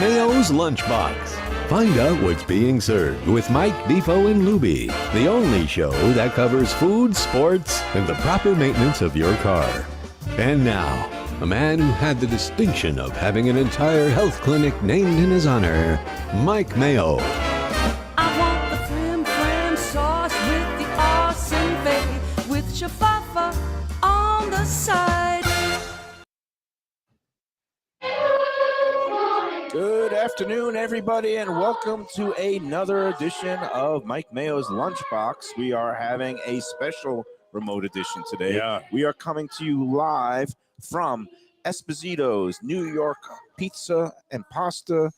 Mayo's Lunchbox. Find out what's being served with Mike, Defo and Lubie, the only show that covers food, sports, and the proper maintenance of your car. And now, a man who had the distinction of having an entire health clinic named in his honor, Mike Mayo. I want the flim flam sauce with the awesome bay, with shafafa on the side. Good afternoon, everybody, and welcome to another edition of Mike Mayo's Lunchbox. We are having a special remote edition today. We are coming to you live from Esposito's New York Pizza and Pasta.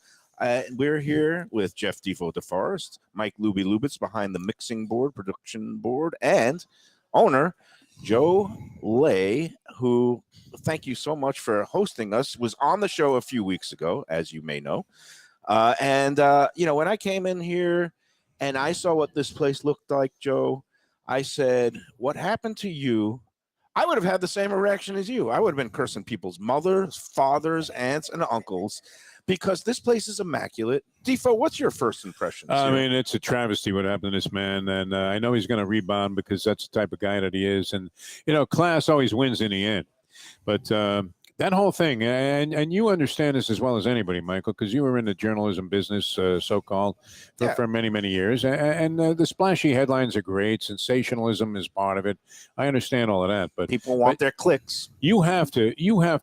We're here with Jeff Defo DeForest, Mike Lubie Lubitz behind the mixing board, production board, and owner Joe Lay, who, thank you so much for hosting us, was on the show a few weeks ago, as you may know. When I came in here and I saw what this place looked like, Joe, I said, what happened to you? I would have had the same reaction as you. I would have been cursing people's mothers, fathers, aunts, and uncles because this place is immaculate. Defo, what's your first impressions? I mean, it's a travesty what happened to this man, and I know he's going to rebound because that's the type of guy that he is. And, class always wins in the end. But that whole thing, and you understand this as well as anybody, Michael, because you were in the journalism business, so-called, for many, many years. And the splashy headlines are great. Sensationalism is part of it. I understand all of that. But people want their clicks. You have to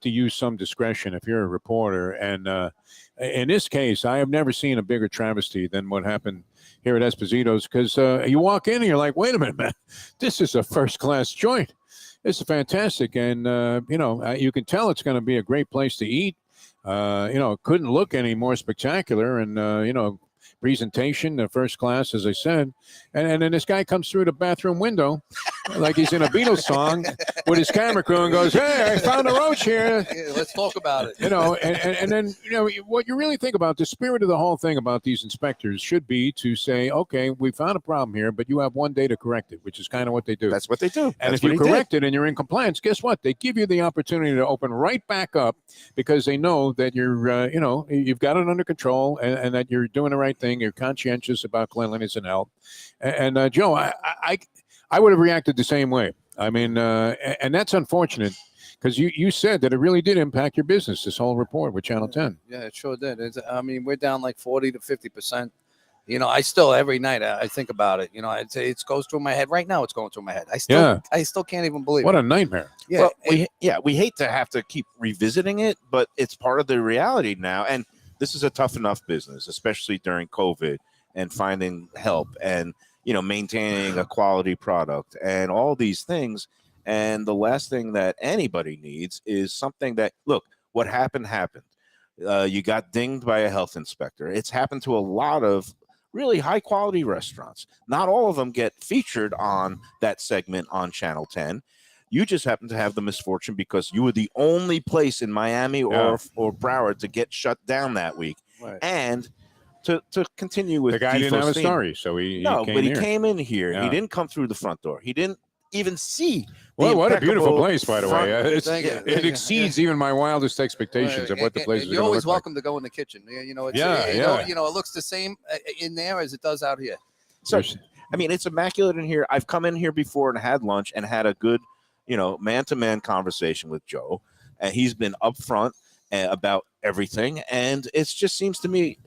use some discretion if you're a reporter. And in this case, I have never seen a bigger travesty than what happened here at Esposito's, because you walk in and you're like, wait a minute, man, this is a first-class joint. It's fantastic, and you can tell it's going to be a great place to eat. It couldn't look any more spectacular, and presentation, first class, as I said. And then this guy comes through the bathroom window, like he's in a Beatles song, with his camera crew, and goes, "Hey, I found a roach here." Yeah, let's talk about it. And then what you really think about the spirit of the whole thing about these inspectors should be to say, okay, we found a problem here, but you have one day to correct it, which is kind of what they do. That's what they do. And if you correct it and you're in compliance, guess what? They give you the opportunity to open right back up because they know that you're, you've got it under control and that you're doing the right thing. You're conscientious about cleanliness and health. And Joe, I would have reacted the same way. I mean, and that's unfortunate because you said that it really did impact your business, this whole report with Channel 10. Yeah, it sure did. We're down like 40 to 50%. I still, every night I think about it. It goes through my head. Right now it's going through my head. I still can't even believe what it. a nightmare. Yeah. Well, we hate to have to keep revisiting it, but it's part of the reality now. And this is a tough enough business, especially during COVID and finding help and, maintaining a quality product and all these things. And the last thing that anybody needs is something that, look, what happened. You got dinged by a health inspector. It's happened to a lot of really high quality restaurants. Not all of them get featured on that segment on Channel 10. You just happen to have the misfortune because you were the only place in Miami or Broward to get shut down that week. Right. And to continue with the guy didn't have a story, so he came in here. Yeah. He didn't come through the front door. He didn't even see. Well, what a beautiful place, by the way. It exceeds even my wildest expectations of what the place is. You're always welcome to go in the kitchen. It looks the same in there as it does out here. So, it's immaculate in here. I've come in here before and had lunch and had a good, man-to-man conversation with Joe, and he's been upfront about everything. And it just seems to me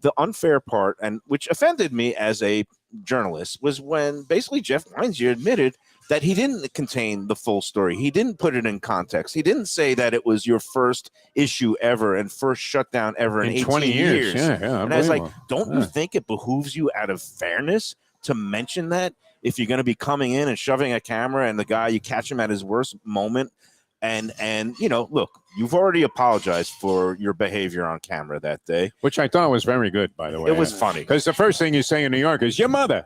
the unfair part, and which offended me as a journalist, was when basically Jeff Weinzier admitted that he didn't contain the full story. He didn't put it in context. He didn't say that it was your first issue ever and first shutdown ever in 20 years. Yeah, and I was like, don't you think it behooves you out of fairness to mention that if you're going to be coming in and shoving a camera and the guy, you catch him at his worst moment? And look, you've already apologized for your behavior on camera that day, which I thought was very good, by the way. It was funny because the first thing you say in New York is your mother.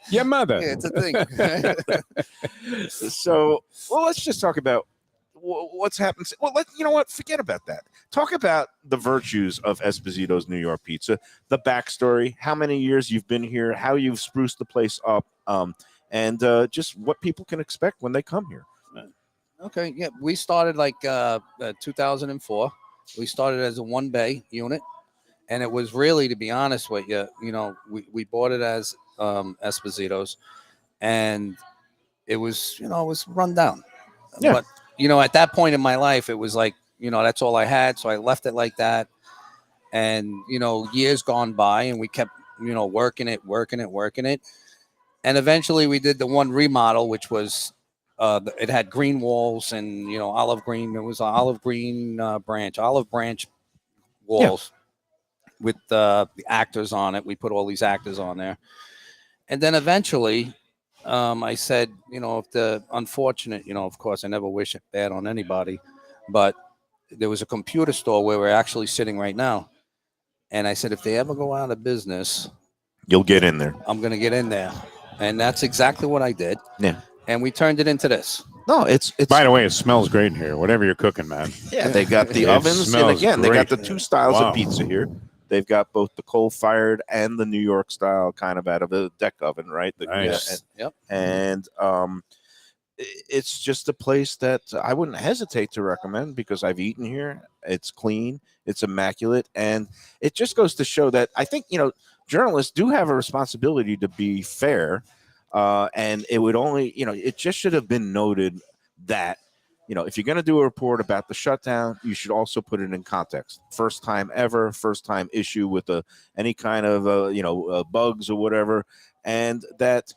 Your mother. Yeah, it's a thing. So, let's just talk about what's happened. Well, you know what? Forget about that. Talk about the virtues of Esposito's New York Pizza, the backstory, how many years you've been here, how you've spruced the place up, and just what people can expect when they come here. Okay, yeah, we started like 2004. We started as a one bay unit. And it was really, to be honest with you, we bought it as Esposito's, and it was, it was run down. Yeah. But, at that point in my life, it was like, that's all I had. So I left it like that. And, years gone by, and we kept, working it. And eventually we did the one remodel, which was, it had green walls and, olive green. It was an olive branch walls with the actors on it. We put all these actors on there. And then eventually I said, if the unfortunate, of course, I never wish it bad on anybody, but there was a computer store where we're actually sitting right now. And I said, if they ever go out of business, you'll get in there. I'm going to get in there. And that's exactly what I did. Yeah. And we turned it into this. No, it's. By the way, it smells great in here. Whatever you're cooking, man. Yeah, they got the ovens, and again, they got the two styles of pizza here. They've got both the coal-fired and the New York style, kind of out of a deck oven, right? Nice. Yep. And it's just a place that I wouldn't hesitate to recommend because I've eaten here. It's clean, it's immaculate, and it just goes to show that I think journalists do have a responsibility to be fair. And it would only, it just should have been noted that, if you're going to do a report about the shutdown, you should also put it in context. First time ever, first time issue with any kind of, bugs or whatever. And that,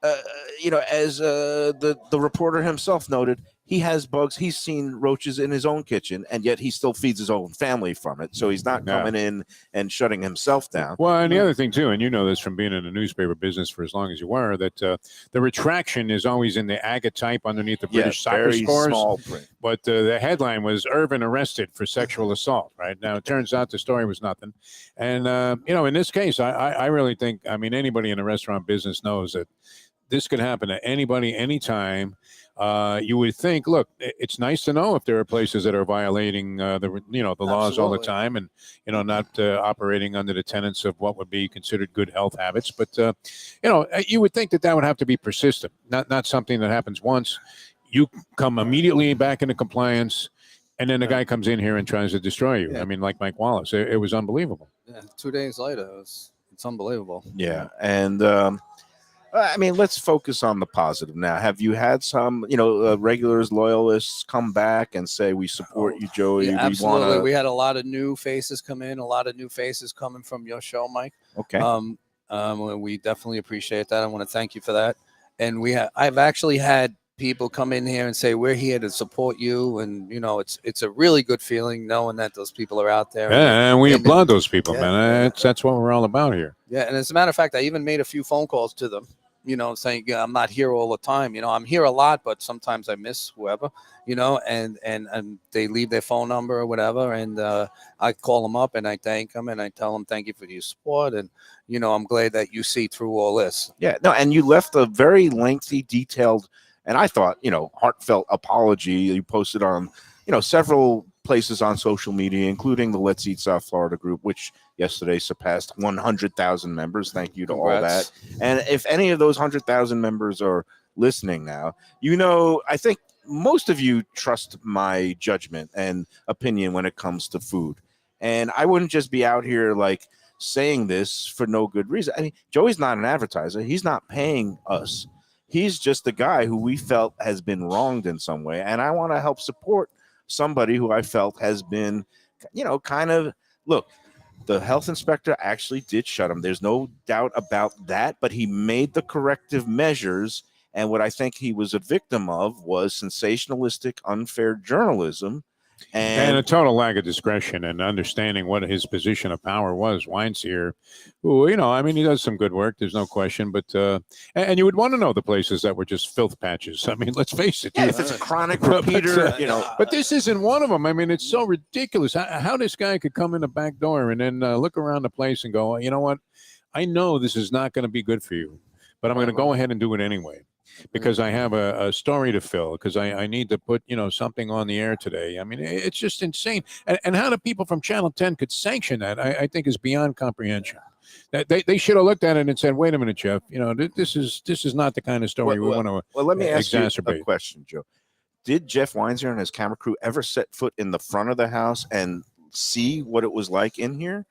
as the reporter himself noted, he has bugs. He's seen roaches in his own kitchen, and yet he still feeds his own family from it. So he's not coming in and shutting himself down. Well, and the other thing, too, and you know this from being in the newspaper business for as long as you were, that the retraction is always in the agate type underneath the British soccer scores. Small print. But the headline was Irvin arrested for sexual assault, right? Now, it turns out the story was nothing. And, in this case, I really think, anybody in the restaurant business knows that this could happen to anybody, anytime. You would think, look, it's nice to know if there are places that are violating the laws all the time and, not operating under the tenets of what would be considered good health habits. But, you would think that would have to be persistent, not something that happens once. You come immediately back into compliance, and then the guy comes in here and tries to destroy you. Yeah. Like Mike Wallace, it was unbelievable. Yeah, 2 days later, it's unbelievable. Yeah. And, let's focus on the positive now. Have you had some, regulars, loyalists come back and say, we support you, Joey? Yeah, absolutely. We had a lot of new faces come in, a lot of new faces coming from your show, Mike. Okay. We definitely appreciate that. I want to thank you for that. And I've actually had people come in here and say, we're here to support you. And, it's a really good feeling knowing that those people are out there. Yeah, and we applaud those people, man. That's what we're all about here. Yeah. And as a matter of fact, I even made a few phone calls to them, saying, I'm not here all the time. I'm here a lot, but sometimes I miss whoever, and they leave their phone number or whatever. And I call them up and I thank them and I tell them, thank you for your support. And, I'm glad that you see through all this. Yeah, no. And you left a very lengthy, detailed, and I thought, heartfelt apology. You posted on, several places on social media, including the Let's Eat South Florida group, which yesterday surpassed 100,000 members. Thank you to all that. And if any of those 100,000 members are listening now, I think most of you trust my judgment and opinion when it comes to food. And I wouldn't just be out here saying this for no good reason. Joey's not an advertiser. He's not paying us. He's just a guy who we felt has been wronged in some way. And I want to help support somebody who I felt has been, look, the health inspector actually did shut him. There's no doubt about that, but he made the corrective measures. And what I think he was a victim of was sensationalistic, unfair journalism. And a total lack of discretion and understanding what his position of power was. Wine's here, who, he does some good work. There's no question. But and you would want to know the places that were just filth patches. Let's face it. Yeah, if it's a chronic repeater, But this isn't one of them. It's so ridiculous how this guy could come in the back door and then look around the place and go, you know what? I know this is not going to be good for you, but I'm going to go ahead and do it anyway. Because I have a story to fill, because I need to put, something on the air today. It's just insane. And how the people from Channel 10 could sanction that, I think is beyond comprehension. They should have looked at it and said, wait a minute, Jeff, this is not the kind of story we want to Well, let me ask you a question, Joe. Did Jeff Weinzer and his camera crew ever set foot in the front of the house and see what it was like in here?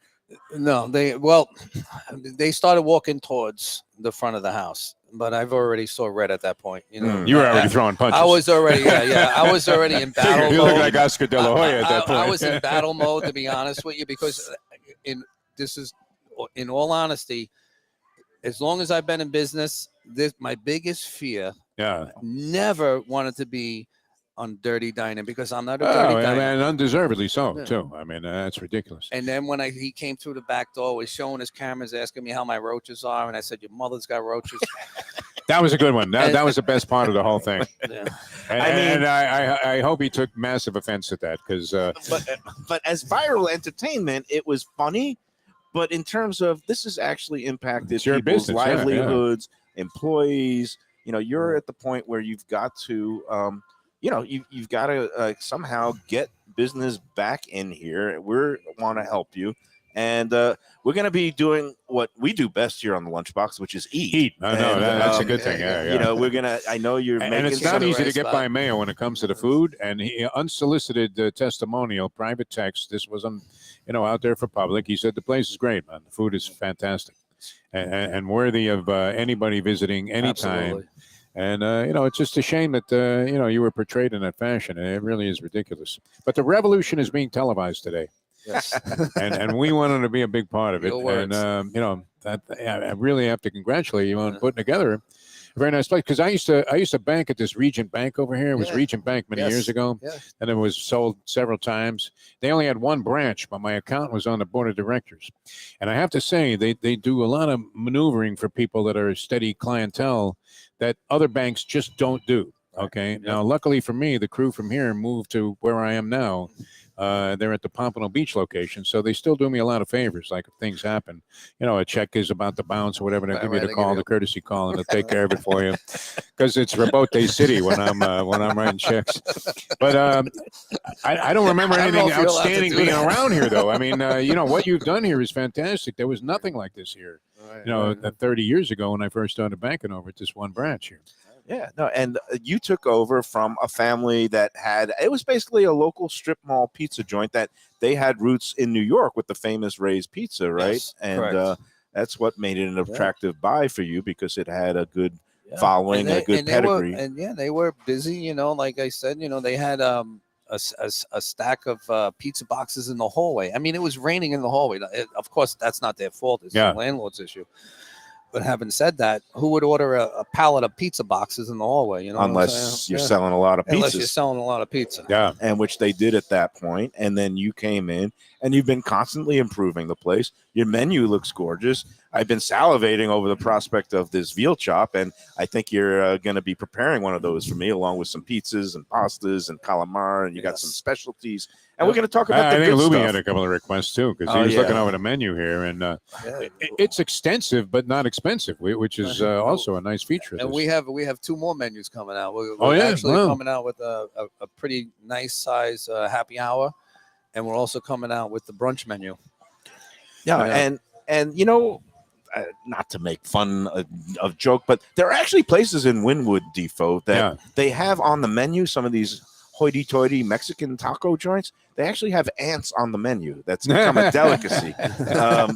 No, they started walking towards the front of the house, but I've already saw red at that point. You know, You were already throwing punches. I was already, I was already in battle You mode. look like Oscar De La Hoya at that point. I was in battle mode, to be honest with you, because in all honesty, as long as I've been in business, my biggest fear. Yeah. Never wanted to be on dirty dining because I'm not a dirty diner. And undeservedly so, too. I mean, that's ridiculous. And then when he came through the back door, was showing his cameras, asking me how my roaches are, and I said, "Your mother's got roaches." That was a good one. That was the best part of the whole thing. Yeah. And I hope he took massive offense at that because. But as viral entertainment, it was funny. But in terms of this has actually impacted people's business, livelihoods, employees. You know, you're at the point where you've got to. You've got to somehow get business back in here. We want to help you. And we're going to be doing what we do best here on the Lunchbox, which is eat. I know, that's a good thing. Yeah. You know, we're going to, I know you're making. And it's not easy to get spot. by Mayo when it comes to the food. And he unsolicited testimonial, private text. This wasn't, out there for public. He said the place is great, man. The food is fantastic and worthy of anybody visiting anytime. Absolutely. And, it's just a shame that, you were portrayed in that fashion. It really is ridiculous. But the revolution is being televised today. Yes. and we wanted to be a big part of it. Your words. And, I really have to congratulate you on putting together a very nice place. Because I used to bank at this Regent Bank over here. It was Regent Bank many years ago. Yeah. And it was sold several times. They only had one branch, but my accountant was on the board of directors. And I have to say, they do a lot of maneuvering for people that are steady clientele that other banks just don't do. Okay. Right. Now, luckily for me, the crew from here moved to where I am now. They're at the Pompano Beach location, so they still do me a lot of favors. Like if things happen, a check is about to bounce or whatever, they'll give you the call, the courtesy call, and they'll take care of it for you. Because it's Rebote City when I'm writing checks. But I don't remember anything outstanding being around here, though. I mean, what you've done here is fantastic. There was nothing like this here. 30 years ago when I first started banking over at this one branch here. Yeah, no, and you took over from a family that it was basically a local strip mall pizza joint that they had roots in New York with the famous Ray's Pizza, right? Yes, and that's what made it an attractive buy for you because it had a good following and a good pedigree. They were busy, like I said, they had a stack of pizza boxes in the hallway. I mean, it was raining in the hallway. Of course, that's not their fault. It's the landlord's issue. But having said that, who would order a pallet of pizza boxes in the hallway? Unless you're selling a lot of pizzas. Unless you're selling a lot of pizza. Yeah. And which they did at that point. And then you came in and you've been constantly improving the place. Your menu looks gorgeous. I've been salivating over the prospect of this veal chop. And I think you're going to be preparing one of those for me, along with some pizzas and pastas and calamari. And you got some specialties. And we're going to talk about the good Lubie stuff. had a couple of requests, too, because he was looking over the menu here. And it's extensive, but not expensive, which is also a nice feature. And we have two more menus coming out. We're coming out with a pretty nice size happy hour. And we're also coming out with the brunch menu. Yeah. And not to make fun of joke, but there are actually places in Wynwood, Defo, that they have on the menu some of these hoity-toity Mexican taco joints. They actually have ants on the menu. That's become a delicacy. I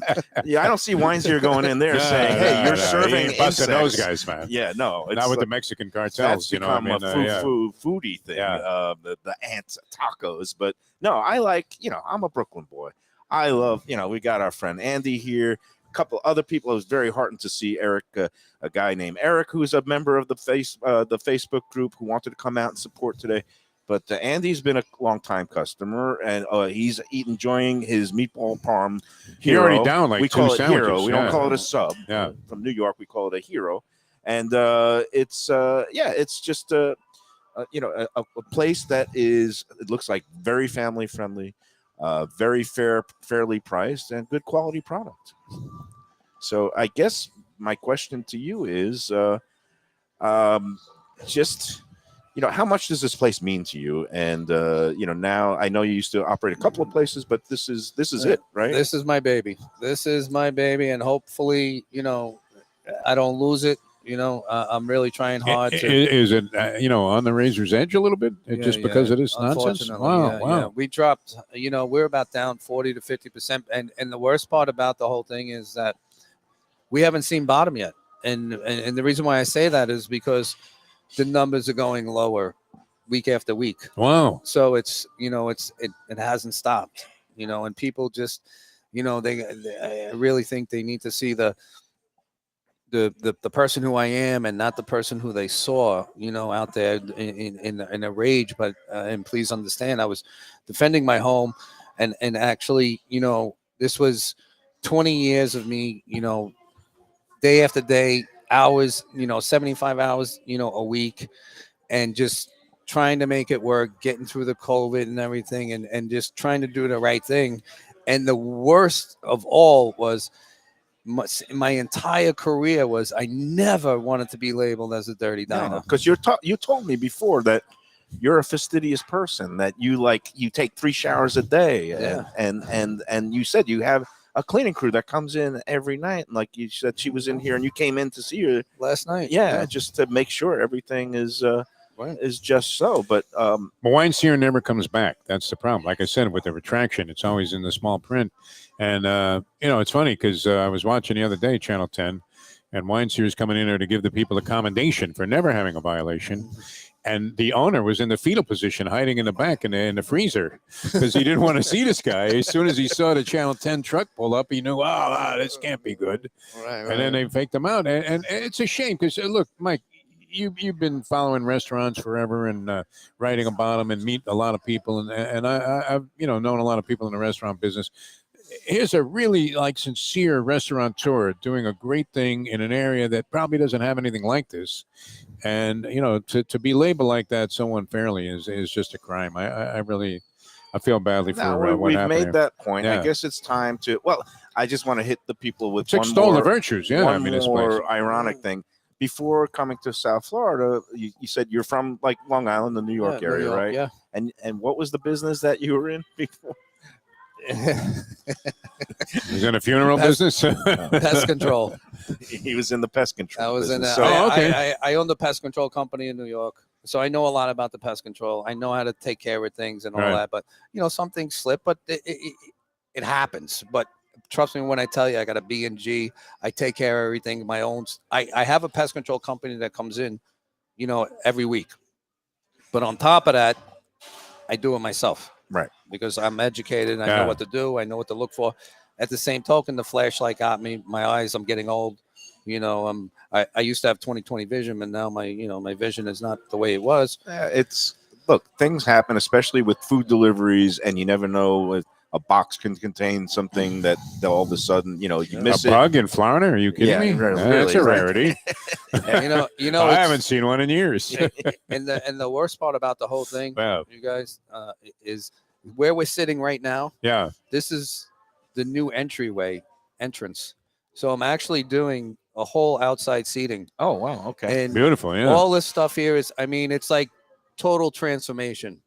don't see Wines here going in there saying, "Hey, you're serving insects." Those guys, man. Yeah, no, not with the Mexican cartels. That's become a foodie thing. The ants tacos, but no, I like. I'm a Brooklyn boy. I love. We got our friend Andy here. A couple other people. I was very heartened to see Eric, a guy named Eric, who's a member of the Facebook group, who wanted to come out and support today. But Andy's been a long-time customer, and he's enjoying his meatball parm. He already down like we two call it sandwiches. Hero. We don't call it a sub. Yeah. From New York, we call it a Hero. And it's just a place that it looks like very family friendly, very fairly priced, and good quality product. So I guess my question to you is, how much does this place mean to you? And now I know you used to operate a couple of places, but this is it, right? This is my baby. This is my baby, and hopefully, I don't lose it. I'm really trying hard to. Is it on the razor's edge a little bit just because of this nonsense? Unfortunately, Wow. yeah. We dropped. We're about down 40 to 50%, and the worst part about the whole thing is that we haven't seen bottom yet. And the reason why I say that is because the numbers are going lower week after week. Wow. So it hasn't stopped, and people just, I really think they need to see the person who I am and not the person who they saw, out there in a rage. But, and please understand, I was defending my home and actually, this was 20 years of me, day after day, hours, 75 hours, a week, and just trying to make it work, getting through the COVID and everything, and just trying to do the right thing. And the worst of all was my entire career was I never wanted to be labeled as a dirty diner. Because you told me before that you're a fastidious person, that you take 3 showers a day, and you said you have a cleaning crew that comes in every night. And like you said, she was in here and you came in to see her last night. Yeah. Just to make sure everything is just so. But wine sear never comes back. That's the problem. Like I said, with the retraction, it's always in the small print. And, it's funny because I was watching the other day, Channel 10, and wine sear is coming in there to give the people a commendation for never having a violation. And the owner was in the fetal position, hiding in the back in the freezer because he didn't want to see this guy. As soon as he saw the Channel 10 truck pull up, he knew, this can't be good. Right. And then they faked him out. And it's a shame because, look, Mike, you've been following restaurants forever and writing about them and meet a lot of people. And I've known a lot of people in the restaurant business. Here's a really sincere restaurateur doing a great thing in an area that probably doesn't have anything like this. And, to be labeled like that so unfairly is just a crime. I feel badly for what we've happened made here. that point. Yeah. I guess it's time to, I just want to hit the people with extol the virtues. Yeah. One more ironic thing. Before coming to South Florida, you said you're from Long Island, the New York area, right? Yeah. And what was the business that you were in before? He's in a funeral business. Pest control. He was in the pest control. I was business. I owned a pest control company in New York, so I know a lot about the pest control. I know how to take care of things and all that. But some things slip, but it happens. But trust me when I tell you, I got a B&G. I take care of everything. My own. I have a pest control company that comes in, every week. But on top of that, I do it myself. Right. Because I'm educated. I know what to do. I know what to look for. At the same token, the flashlight got me. My eyes, I'm getting old. I used to have 20/20 vision, and now my vision is not the way it was. Look, things happen, especially with food deliveries, and you never know if a box can contain something that all of a sudden, you miss a bug in Florida? Are you kidding me? Really, that's a rarity. I haven't seen one in years. and the worst part about the whole thing, you guys, is where we're sitting right now. Yeah, this is the new entrance. So I'm actually doing a whole outside seating. Oh wow, okay, and beautiful. Yeah, all this stuff here is, it's like total transformation.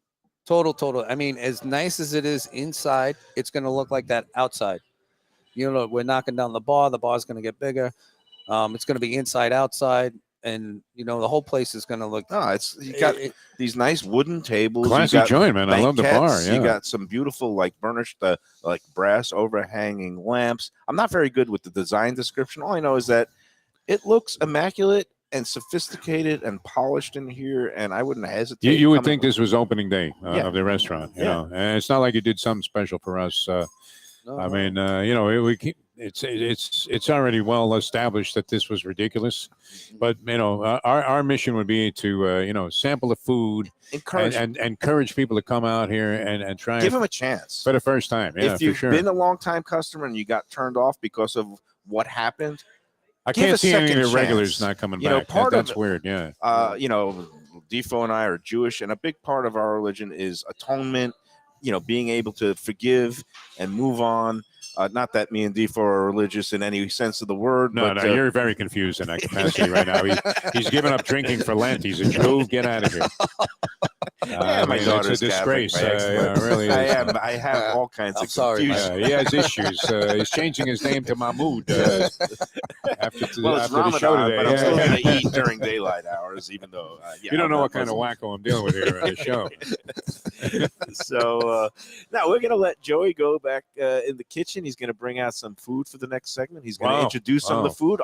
Total. As nice as it is inside, it's going to look like that outside. We're knocking down the bar. The bar's going to get bigger. It's going to be inside, outside, and the whole place is going to look. You got these nice wooden tables. Classy joint, man. I love the bar. Yeah. You got some beautiful, burnished, brass overhanging lamps. I'm not very good with the design description. All I know is that it looks immaculate and sophisticated and polished in here, and I wouldn't hesitate. You would think this was opening day of the restaurant, you know, and it's not like you did something special for us. It's already well established that this was ridiculous, but our mission would be to sample the food, encourage people to come out here and try give them a chance for the first time. Yeah, if you've for sure. been a long time customer and you got turned off because of what happened. I can't see any of the regulars not coming back. That's weird. Yeah. Defo and I are Jewish, and a big part of our religion is atonement. Being able to forgive and move on. Not that me and Defo are religious in any sense of the word. No, you're very confused in that capacity right now. He's given up drinking for Lent. He's a Jew. Get out of here. My daughter's it's a disgrace. Catholic, Really I is. am. I have all kinds I'm of sorry, confusion. He has issues. He's changing his name to Mahmood after, Well, it's after the show Ramadan, today. but I'm still Yeah. going to eat during daylight hours, even though You don't know what kind of Muslim. wacko I'm dealing with here on the show. So now we're going to let Joey go back in the kitchen. He's going to bring out some food for the next segment. He's going to Wow. introduce some of the Wow. food.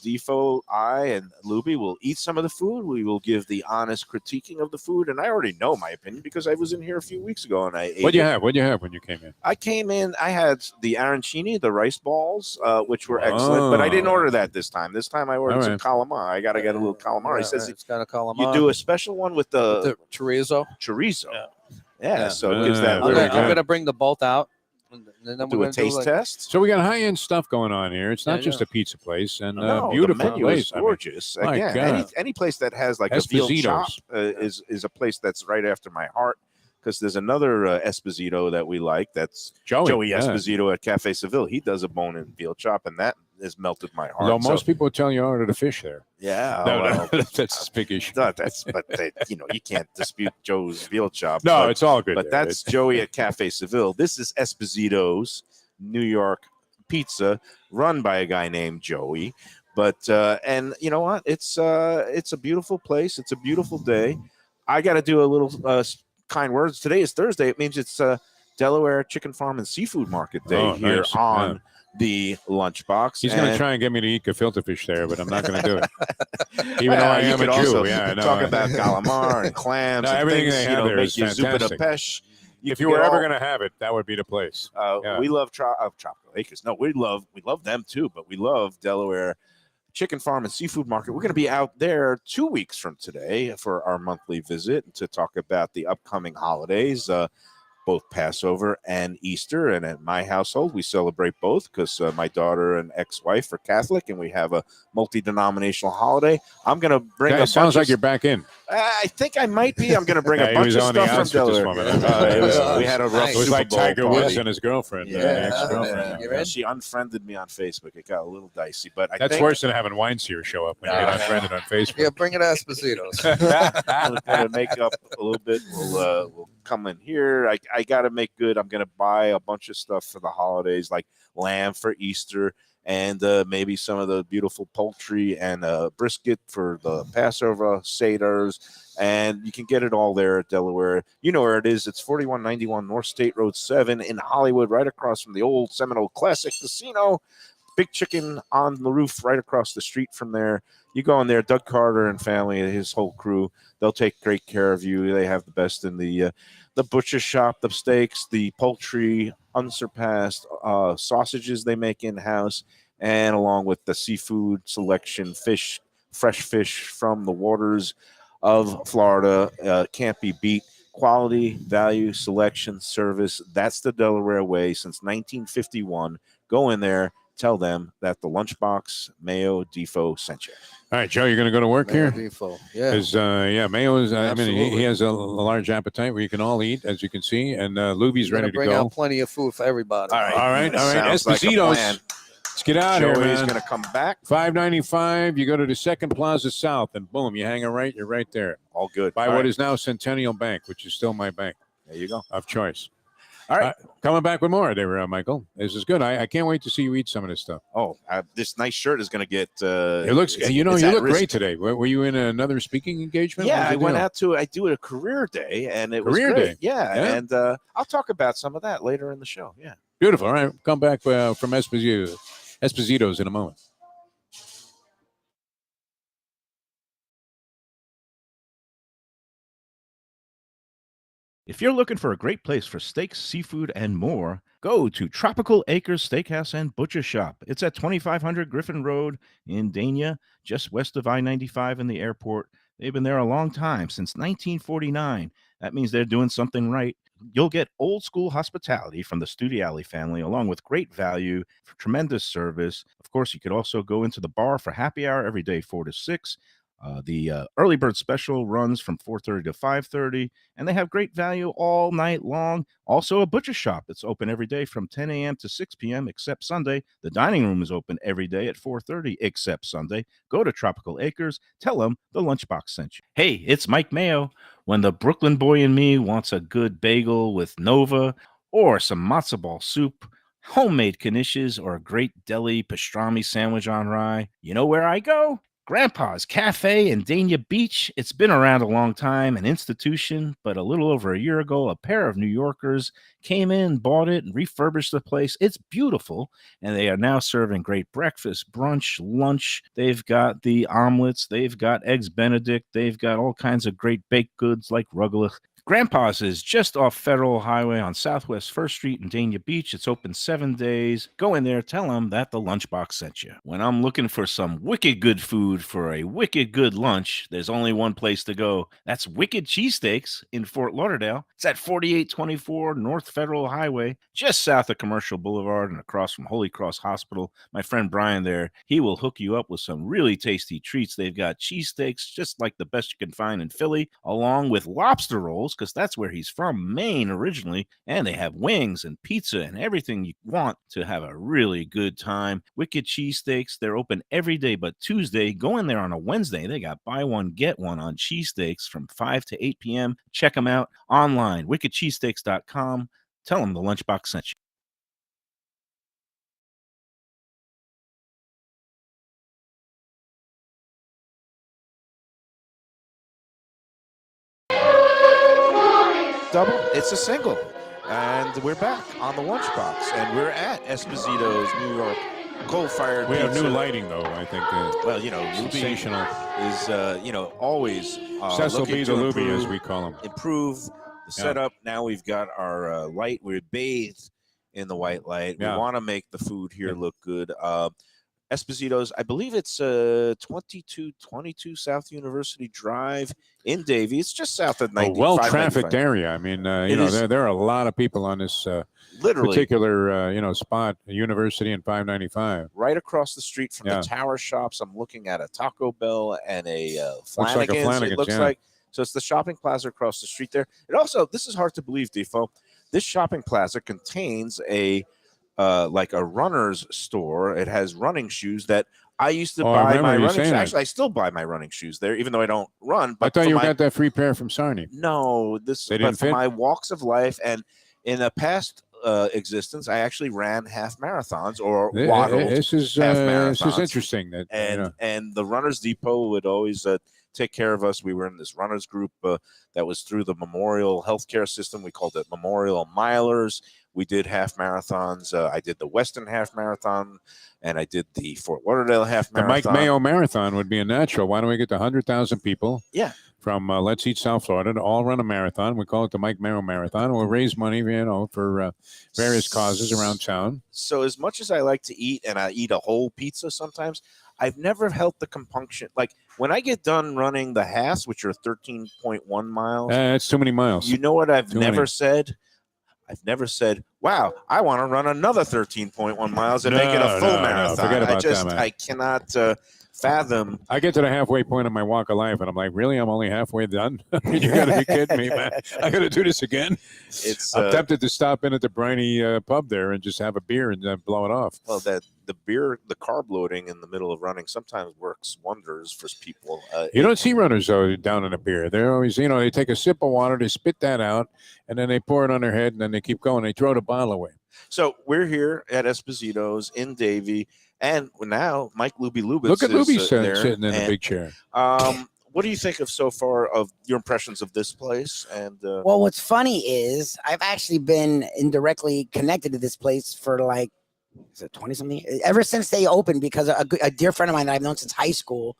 Defo, I, and Lubie will eat some of the food. We will give the honest critiquing of the food, and I already know my opinion because I was in here a few weeks ago and I ate. What'd you have? What'd you have when you came in? I came in. I had the arancini, the rice balls, which were excellent, but I didn't order that this time. This time I ordered All some right. calamari. I got to get a little calamari. He says it's got a calamari. you do a special one with the chorizo. chorizo. Yeah. Yeah, so it gives that Yeah, I'm little. very gonna, bring the bolt out. And then Do we're a gonna taste test. So we got high-end stuff going on here. It's not Yeah, just yeah. a pizza place, and No, beautiful the menu place. is I mean, gorgeous. my Again, God. any place that has like a veal chop Espositos. is a place that's right after my heart. Because there's another Esposito that we like. That's Joey yeah. Esposito at Cafe Seville. He does a bone-in veal chop, and that has melted my heart. Though So, most people tell you order the fish there. yeah, No, well, that's a big issue. but you can't dispute Joe's veal chop. No, but, it's all good. but there. that's Joey at Cafe Seville. This is Esposito's New York pizza, run by a guy named Joey. But and you know what? It's a beautiful place. It's a beautiful day. I got to do a little kind words. Today is Thursday. It means it's Delaware Chicken Farm and Seafood Market Day here nice. on the Lunchbox. He's going to try and get me to eat gefilte fish there, but I'm not going to do it. Even though I am a Jew. Also Yeah, I know. talk about calamar and clams No, and everything things, they have there make is you zuppa da fantastic. pesh. If you were ever going to have it, that would be the place. Yeah. We love Tropical Acres. No, we love them too, but we love Delaware Chicken Farm and Seafood Market. We're going to be out there 2 weeks from today for our monthly visit to talk about the upcoming holidays, both Passover and Easter. And at my household, we celebrate both because my daughter and ex-wife are Catholic, and we have a multi-denominational holiday. I'm going to bring It sounds like you're back in. I think I might be. I'm going to bring a He bunch was of on the stuff from outs with this Delaware. woman. We had a rough It was Super like Bowl Tiger party. Woods and his girlfriend. Ex-girlfriend. You're in? She unfriended me on Facebook. It got a little dicey, but I That's think worse than having Weinseer show up when you get unfriended on Facebook. Yeah, bring it to Esposito's. I'm going to make up a little bit. We'll come in here. I got to make good. I'm going to buy a bunch of stuff for the holidays, like lamb for Easter, and maybe some of the beautiful poultry and brisket for the Passover Seders. And you can get it all there at Delaware. You know where it is. It's 4191 North State Road 7 in Hollywood, right across from the old Seminole Classic Casino. Big Chicken on the roof right across the street from there. You go in there, Doug Carter and family, his whole crew, they'll take great care of you. They have the best in the butcher shop, the steaks, the poultry, unsurpassed sausages they make in-house, and along with the seafood selection, fish, fresh fish from the waters of Florida. Can't be beat. Quality, value, selection, service. That's the Delaware way since 1951. Go in there. Tell them that the Lunchbox Mayo Defo sent you. All right, Joe, you're going to go to work here? Yeah. Because, Mayo is, I mean, he Absolutely. has a large appetite where you can all eat, as you can see, and Lubie's ready to bring go. out plenty of food for everybody. All right. All right. Sounds like a Esposito's. plan. Let's get out here, Joey's man. going to come back. $5.95. You go to the Second Plaza South, and boom, you hang a right. You're right there All good. by All what right. is now Centennial Bank, which is still my bank There you go. of choice. All right. Coming back with more there, Michael. This is good. I can't wait to see you eat some of this stuff. Oh, this nice shirt is going to get. It looks. it's You at look risk. great today. Were you in another speaking engagement? Yeah, What was I the went deal? out to. I do a career day, and it Career was great. day? Yeah, Yeah. and I'll talk about some of that later in the show. Yeah. Beautiful. All right, come back from Esposito's in a moment. If you're looking for a great place for steaks, seafood, and more, go to Tropical Acres Steakhouse and Butcher Shop. It's at 2500 Griffin Road in Dania, just west of I-95 and the airport. They've been there a long time, since 1949. That means they're doing something right. You'll get old school hospitality from the Studiali family, along with great value, tremendous service. Of course, you could also go into the bar for happy hour every day, 4 to 6. The early bird special runs from 4:30 to 5:30, and they have great value all night long. Also, a butcher shop that's open every day from 10 a.m. to 6 p.m. except Sunday. The dining room is open every day at 4:30 except Sunday. Go to Tropical Acres. Tell them the Lunchbox sent you. Hey, it's Mike Mayo. When the Brooklyn boy in me wants a good bagel with Nova or some matzo ball soup, homemade knishes, or a great deli pastrami sandwich on rye, you know where I go? Grandpa's Cafe in Dania Beach. It's been around a long time, an institution, but a little over a year ago, a pair of New Yorkers came in, bought it, and refurbished the place. It's beautiful, and they are now serving great breakfast, brunch, lunch. They've got the omelets, they've got eggs Benedict, they've got all kinds of great baked goods like rugelach. Grandpa's is just off Federal Highway on Southwest 1st Street in Dania Beach. It's open 7 days. Go in there, tell them that the Lunchbox sent you. When I'm looking for some wicked good food for a wicked good lunch, there's only one place to go. That's Wicked Cheesesteaks in Fort Lauderdale. It's at 4824 North Federal Highway, just south of Commercial Boulevard and across from Holy Cross Hospital. My friend Brian there, he will hook you up with some really tasty treats. They've got cheesesteaks just like the best you can find in Philly, along with lobster rolls, because that's where he's from, Maine originally, and they have wings and pizza and everything you want to have a really good time. Wicked Cheesesteaks, they're open every day but Tuesday. Go in there on a Wednesday. They got buy one, get one on cheesesteaks from 5 to 8 p.m. Check them out online, wickedcheesesteaks.com. Tell them the Lunchbox sent you. Double, it's a single. And we're back on the Lunchbox, and we're at Esposito's New York coal-fired We have pizza. new lighting, though. I think Well, you know, Lubie sensational. is, always Cecil looking B. to the Lubie, improve, as we call him. improve the Yeah. setup. Now we've got our light. We're bathed in the white light. Yeah. We want to make the food here look good. Esposito's, I believe it's 2222 South University Drive in Davie. It's just south of A 95. well-trafficked area. I mean, there are a lot of people on this Literally particular, spot, University and 595. right across the street from Yeah. the Tower Shops. I'm looking at a Taco Bell and a Looks like a Flanagan's. Flanagan's, It looks yeah. like, so it's the shopping plaza across the street there. It also, this is hard to believe, Defo. This shopping plaza contains like a runner's store. It has running shoes that I used to Oh, I buy remember my you running saying shoes. that. Actually, I still buy my running shoes there, even though I don't run. But I thought for you my, got that free pair from Sarnia. no, They but didn't for fit? my walks of life and in a past existence, I actually ran half marathons or waddled. This is half this is marathons. interesting. That And the Runners Depot would always take care of us. We were in this runners group that was through the Memorial Healthcare System. We called it Memorial Milers. We did half marathons. I did the Weston half marathon, and I did the Fort Lauderdale half the marathon. Mike Mayo Marathon would be a natural. Why don't we get the 100,000 people? Yeah. From Let's Eat South Florida to all run a marathon. We call it the Mike Mayo Marathon. We'll raise money, for various causes around town. So as much as I like to eat, and I eat a whole pizza sometimes, I've never felt the compunction. Like when I get done running the halves, which are 13.1 miles, That's too many miles. you know what I've Too never many. said? I've never said, wow, I want to run another 13.1 miles and make it a full No, marathon. forget about that, man. I cannot fathom. I get to the halfway point of my walk of life, and I'm like, really? I'm only halfway done? You got to be kidding me, man. I got to do this again? It's I'm tempted to stop in at the Briny pub there and just have a beer and blow it off. well, that the beer, the carb loading in the middle of running sometimes works wonders for people. You don't see runners, though, down in a beer. They're always, they take a sip of water, they spit that out, and then they pour it on their head, and then they keep going. They throw the bottle away. So we're here at Esposito's in Davie, and now Mike Lubie Lubitz Look at is, Lubie there, sitting in a and, big chair. what do you think of so far of your impressions of this place? And Well, what's funny is I've actually been indirectly connected to this place for like, is it 20 something? Ever since they opened, because a dear friend of mine that I've known since high school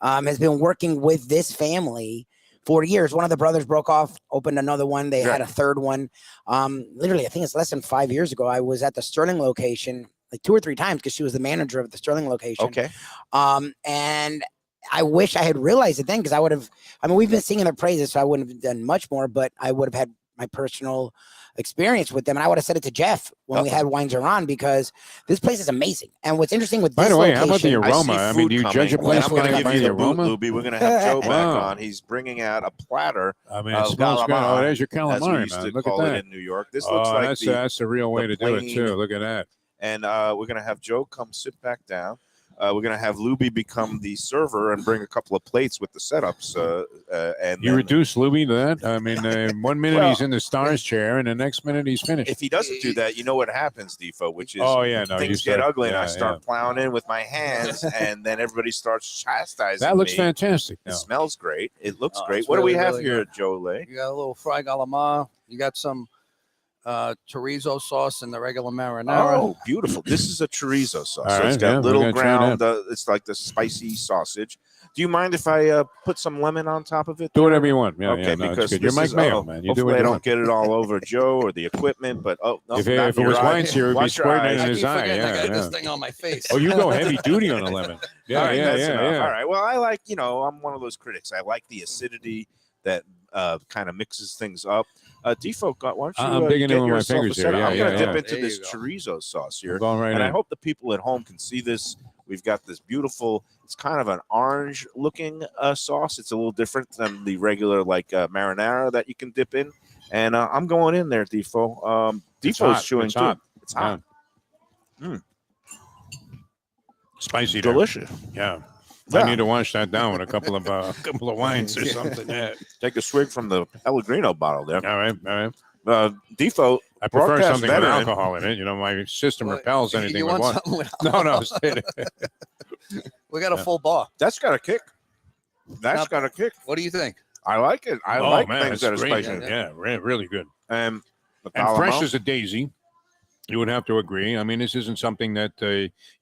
has been working with this family for years. One of the brothers broke off, opened another one. They had a third one. Literally, I think it's less than 5 years ago. I was at the Sterling location like 2 or 3 times because she was the manager of the Sterling location. okay, And I wish I had realized it then, because I would have, we've been singing their praises, so I wouldn't have done much more, but I would have had my personal experience with them. And I would have said it to Jeff when we had Wines Are On, because this place is amazing. And what's interesting with this By the way, how about the location- aroma? I mean, do you judge a place I'm going to by give the you the boot, aroma? Lubie. We're going to have Joe back Wow. on. He's bringing out a platter. I mean, of it smells good. calamari, Oh, there's your as we calamari, used man. to Look call at it that. in New York. This looks like that's a real way to do it, plain- too. Look at that. And we're going to have Joe come sit back down. We're going to have Lubie become the server and bring a couple of plates with the setups. And You then- reduce Lubie to that? I mean, 1 minute Well, he's in the stars chair, and the next minute he's finished. if he doesn't do that, you know what happens, Defo, which is Oh, yeah, no, things you get start- ugly, and I yeah, start plowing in with my hands, and then everybody starts chastising That looks me. fantastic. It now. smells great. It looks Oh, great. it's What do we really, have really here, good. Joe Lay? You got a little fried calamari. You got some chorizo sauce and the regular marinara. Oh, beautiful. This is a chorizo sauce. All So it's right, got yeah, we're little gonna try ground, it's like the spicy sausage. Do you mind if I put some lemon on top of it? Do whatever you want. Yeah, Okay, yeah, no, it's because good. You're this Mike is- Mayo, oh, man. You do hopefully what I you don't want. get it all over Joe or the equipment, but no, If not it in was your eye. Weinstein, it would be Watch your squirting eyes. in I his keep eye. forgetting I Yeah, got this yeah. thing on my face. Oh, you go heavy duty on a lemon. Yeah, All right, yeah, that's yeah, enough. yeah. All right. Well, I like, I'm one of those critics. I like the acidity that kind of mixes things up. Defo, why don't you I'm digging get in with my yourself a fingers here. setup? Yeah, I'm going to yeah, dip yeah. into There this you go. chorizo sauce here. I'm going right And I in. hope the people at home can see this. We've got this beautiful, it's kind of an orange looking sauce. It's a little different than the regular marinara that you can dip in. And I'm going in there, Defo. It's Defo's hot. chewing It's too. hot. It's hot. Spicy. there. Delicious. Yeah. Yeah. I need to wash that down with a couple of wines or something. Yeah. Take a swig from the Pellegrino bottle there. All right. All right. Defo, I prefer broadcast something with veteran. alcohol in it. My system Well, repels anything you with want water. something with No, no. We got a Yeah. full bar. That's got a kick. That's Not- got a kick. What do you think? I like it. I Oh, like man, things it's that are great. spicy. Yeah, really good. And the And fresh Alamo. as a daisy. You would have to agree. I mean, this isn't something that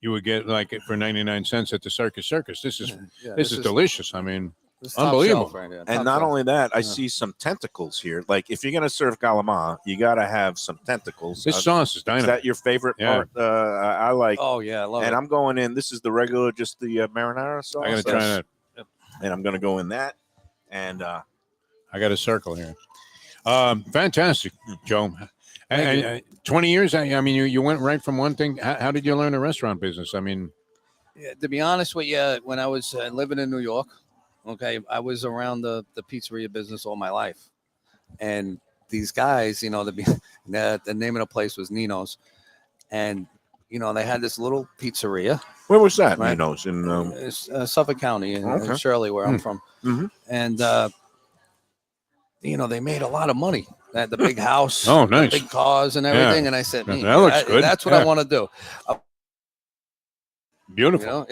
you would get like for 99 cents at the Circus. This is Yeah, this is delicious. I mean, this is top unbelievable. shelf right here, And top not shelf. only that, I Yeah. see some tentacles here. Like if you're gonna serve calamari, you gotta have some tentacles. this sauce is Is dynamite. that your favorite Yeah. part? I like. Oh yeah, I love And it. I'm going in. This is the regular, just the marinara sauce. I got to try that. And I'm gonna go in that. And I got a circle here. Fantastic, Joe. Thank And 20 years. I mean, you went right from one thing. How did you learn the restaurant business? I mean, Yeah, to be honest with you, when I was living in New York, okay, I was around the pizzeria business all my life, and these guys, the name of the place was Nino's, and they had this little pizzeria, where was that? Right. Nino's in. it's, Suffolk County in Okay. Shirley, where I'm from, Mhm. and they made a lot of money. They had the big house, Oh, the nice. big cars, and everything, and I said, That "Man, looks good. That's what Yeah. I want to do." beautiful.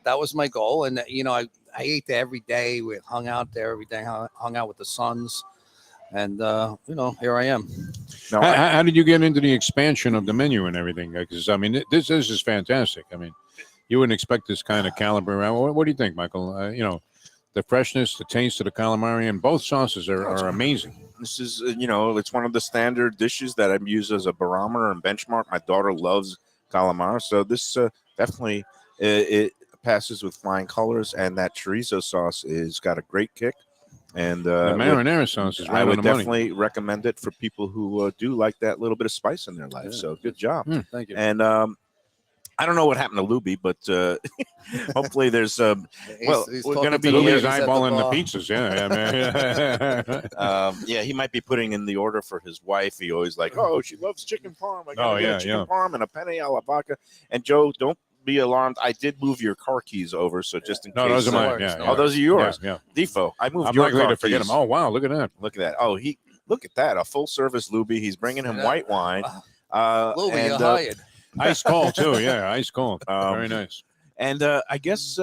That was my goal, and I ate there every day. We hung out there every day, hung out with the sons, and here I am. No, How did you get into the expansion of the menu and everything? Because I mean, this is fantastic. I mean, you wouldn't expect this kind of caliber. What do you think, Michael? The freshness, the taste of the calamari, and both sauces are amazing. This is, it's one of the standard dishes that I've used as a barometer and benchmark. My daughter loves calamari, so this definitely it passes with flying colors. And that chorizo sauce is got a great kick. And The marinara sauce is right I on would the money. definitely recommend it for people who do like that little bit of spice in their life. Yeah. So good job. Thank you. And I don't know what happened to Lubie, but hopefully there's well, we're gonna be Luby's here. eyeballing the pizzas. Yeah, Yeah, he might be putting in the order for his wife. He always like, oh, she loves chicken parm. I Oh, gotta get yeah, a chicken yeah. parm and a penne alla vodka. And Joe, don't be alarmed. I did move your car keys over, so just in No, case. those are mine. works, Yeah, no yeah. Oh, those are yours. Yeah, Defo, I moved I'm your likely car to forget keys. them. Oh, wow, look at that. Look at that. Oh, look at that. A full service Lubie. He's bringing him Yeah. white wine. Lubie, and, you're hired. Ice cold too. Yeah, ice cold. Very nice. And I guess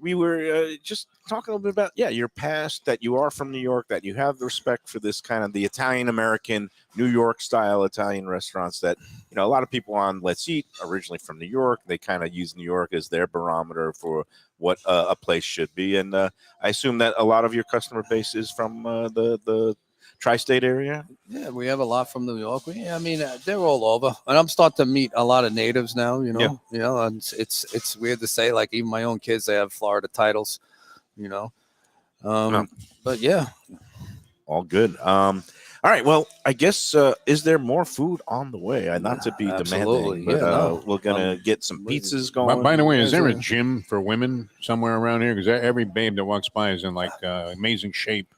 we were just talking a little bit about, your past, that you are from New York, that you have the respect for this kind of the Italian-American, New York style Italian restaurants that, a lot of people on Let's Eat originally from New York. They kind of use New York as their barometer for what a place should be. And I assume that a lot of your customer base is from the tri-state area. Yeah, we have a lot from New York. They're all over, and I'm starting to meet a lot of natives now. And it's weird to say, like even my own kids, they have Florida titles. But yeah, All good. All All right. Well, I guess is there more food on the way? Not to be Absolutely. demanding, but Yeah, no. we're gonna get some pizzas By, going. by the way, is there a There's gym for women somewhere around here? Because every babe that walks by is in like amazing shape.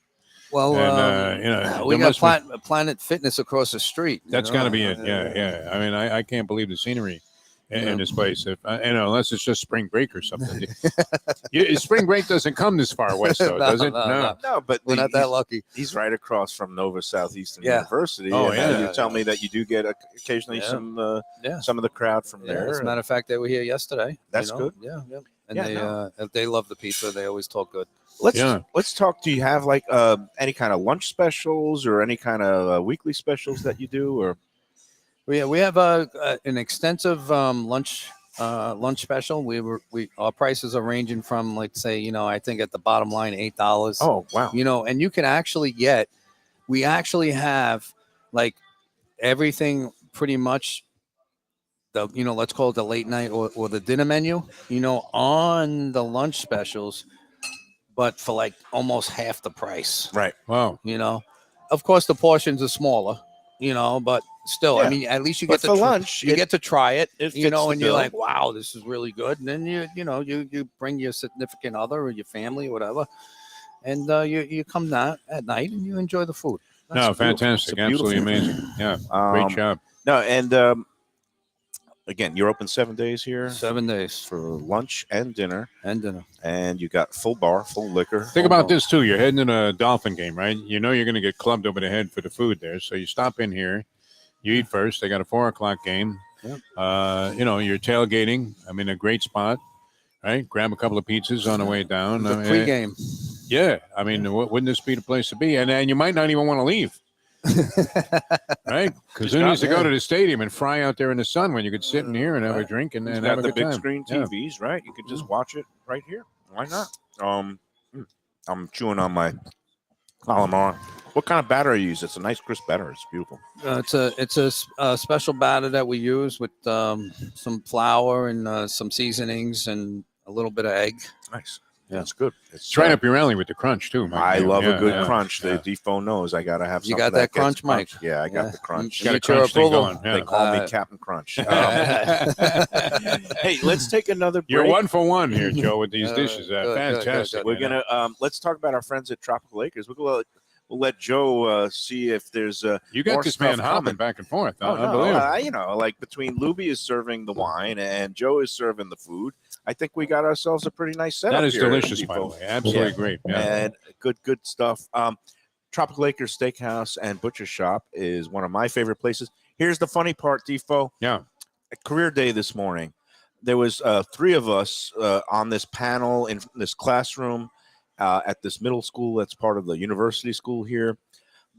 Well, And, we there got must be- Planet Fitness across the street. That's got to be it. Yeah. I mean, I can't believe the scenery in this place. If unless it's just spring break or something. Spring break doesn't come this far west, though, does it? No. No, but We're not that lucky. He's right across from Nova Southeastern Yeah. University. Oh, and yeah. You tell me that you do get occasionally Yeah. some Yeah. some of the crowd from Yeah, there. as a matter of fact, they were here yesterday. That's good. Yeah. And Yeah, they love the pizza. They always talk good. Let's talk. Do you have like any kind of lunch specials or any kind of weekly specials that you do? Or We have an extensive lunch special. Our prices are ranging from, like, say, I think at the bottom line $8. oh wow, And you can actually we actually have like everything pretty much. Let's call it the late night or the dinner menu. On the lunch specials, but for like almost half the price. right? Wow. Of course the portions are smaller. But still, Yeah. I mean, at least you But get for to lunch, you it- get to try it, it fits the and you're bill. like, wow, this is really good. And then you bring your significant other or your family or whatever, and you come down at night and you enjoy the food. No, beautiful. fantastic. It's a beautiful Absolutely food. amazing. Yeah. Great job. No, and again, you're open 7 days here 7 days for lunch and dinner, and dinner. and you got full bar, full liquor. Think about this too. You're heading to a Dolphin game, right? You're going to get clubbed over the head for the food there. So you stop in here, you eat first. They got a 4:00 game. Yep. You're tailgating. I'm in a great spot, right? Grab a couple of pizzas on the way down. The pregame. Yeah. I mean, wouldn't this be the place to be? And you might not even want to leave. Right? Because who needs to go to the stadium and fry out there in the sun when you could sit in here and have a drink and He's have got a the good big time? screen Yeah. TVs, right? You could just watch it right here. Why not? I'm chewing on my calamari. What kind of batter you use? It's a nice crisp batter. It's beautiful. It's a special batter that we use with some flour and some seasonings and a little bit of egg. Nice. Yeah. It's good. It's right up your alley with the crunch, too, Mike. I love a good Yeah. crunch. Yeah. The Defo knows I gotta have. You something got that gets crunch, Mike? Yeah, I got Yeah. the crunch. Got a Get your crunch thing approval. going. Yeah. They call me Captain Crunch. Hey, let's take another break. You're 1 for 1 here, Joe, with these dishes. good, Fantastic. good. We're gonna let's talk about our friends at Tropical Acres. We'll let Joe see if there's You got more this stuff man hopping coming. back and forth. Oh, Unbelievable. no, like between Lubie is serving the wine and Joe is serving the food. I think we got ourselves a pretty nice setup. That is here at delicious, by the Defo. way. Absolutely Yeah. great. Yeah. And good stuff. Tropical Acres Steakhouse and Butcher Shop is one of my favorite places. Here's the funny part, Defo. Yeah. At career day this morning, there was 3 of us on this panel in this classroom at this middle school that's part of the university school here.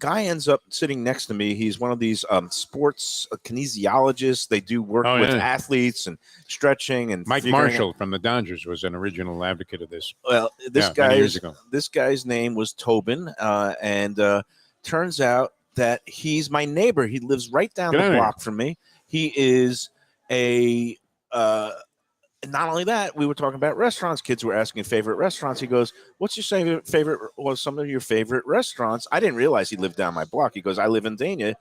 Guy ends up sitting next to me. He's one of these sports kinesiologists. They do work with athletes and stretching and Mike figuring Marshall from the Dodgers was an original advocate of this. Well, many years ago. this guy's name was Tobin, and turns out that he's my neighbor. He lives right down Get the out of here. block from me. He is a not only that, we were talking about restaurants. Kids were asking favorite restaurants. He goes, "What's your favorite? Was some of your favorite restaurants?" I didn't realize he lived down my block. He goes, "I live in Dania,"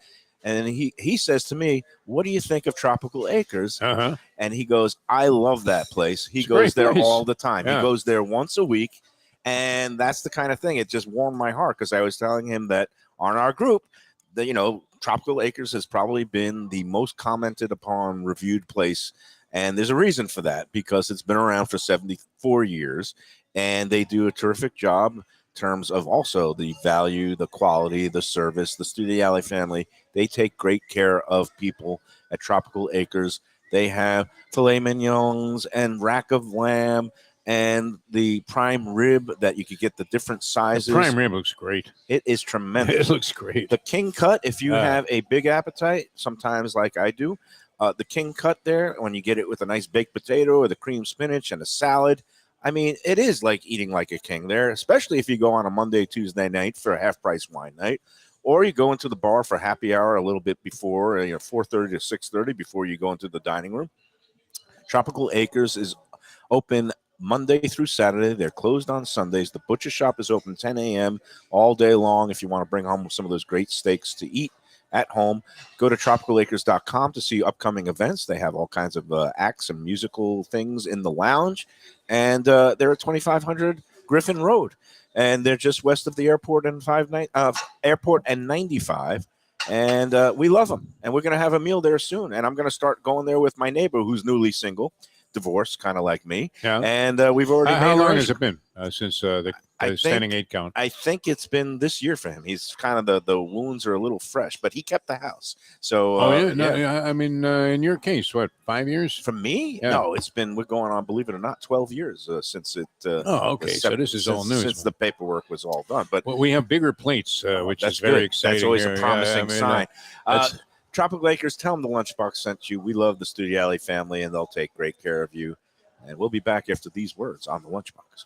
and he says to me, "What do you think of Tropical Acres?" Uh-huh. And he goes, "I love that place." He It's a goes great there place. all the time. Yeah. He goes there once a week, and that's the kind of thing. It just warmed my heart because I was telling him that on our group, that Tropical Acres has probably been the most commented upon, reviewed place. And there's a reason for that, because it's been around for 74 years, and they do a terrific job in terms of also the value, the quality, the service. The Studiali family, they take great care of people at Tropical Acres. They have filet mignons and rack of lamb and the prime rib that you could get the different sizes. Prime rib looks great. It is tremendous. It looks great. The king cut, if you have a big appetite, sometimes like I do, the king cut there, when you get it with a nice baked potato or the cream spinach and a salad, I mean, it is like eating like a king there, especially if you go on a Monday, Tuesday night for a half-price wine night, or you go into the bar for happy hour a little bit before, 4:30 to 6:30 before you go into the dining room. Tropical Acres is open Monday through Saturday. They're closed on Sundays. The butcher shop is open 10 a.m. all day long if you want to bring home some of those great steaks to eat at home. Go to tropicalacres.com to see upcoming events. They have all kinds of acts and musical things in the lounge. And they're at 2500 Griffin Road. And they're just west of the airport and airport and 95. And we love them. And we're going to have a meal there soon. And I'm going to start going there with my neighbor who's newly single, divorced, kind of like me. Yeah. And we've already How long has it been since the standing 8 count? I think it's been this year for him. He's kind of the wounds are a little fresh, but he kept the house. So I mean, in your case, what, 5 years? For me? Yeah. No, we're going on, believe it or not, 12 years since it. Okay. So this is all new. Since the paperwork was all done. But we have bigger plates, which is very exciting. That's always here. a promising sign. That's Tropical Acres, tell them the Lunchbox sent you. We love the Studiali family, and they'll take great care of you. And we'll be back after these words on the Lunchbox.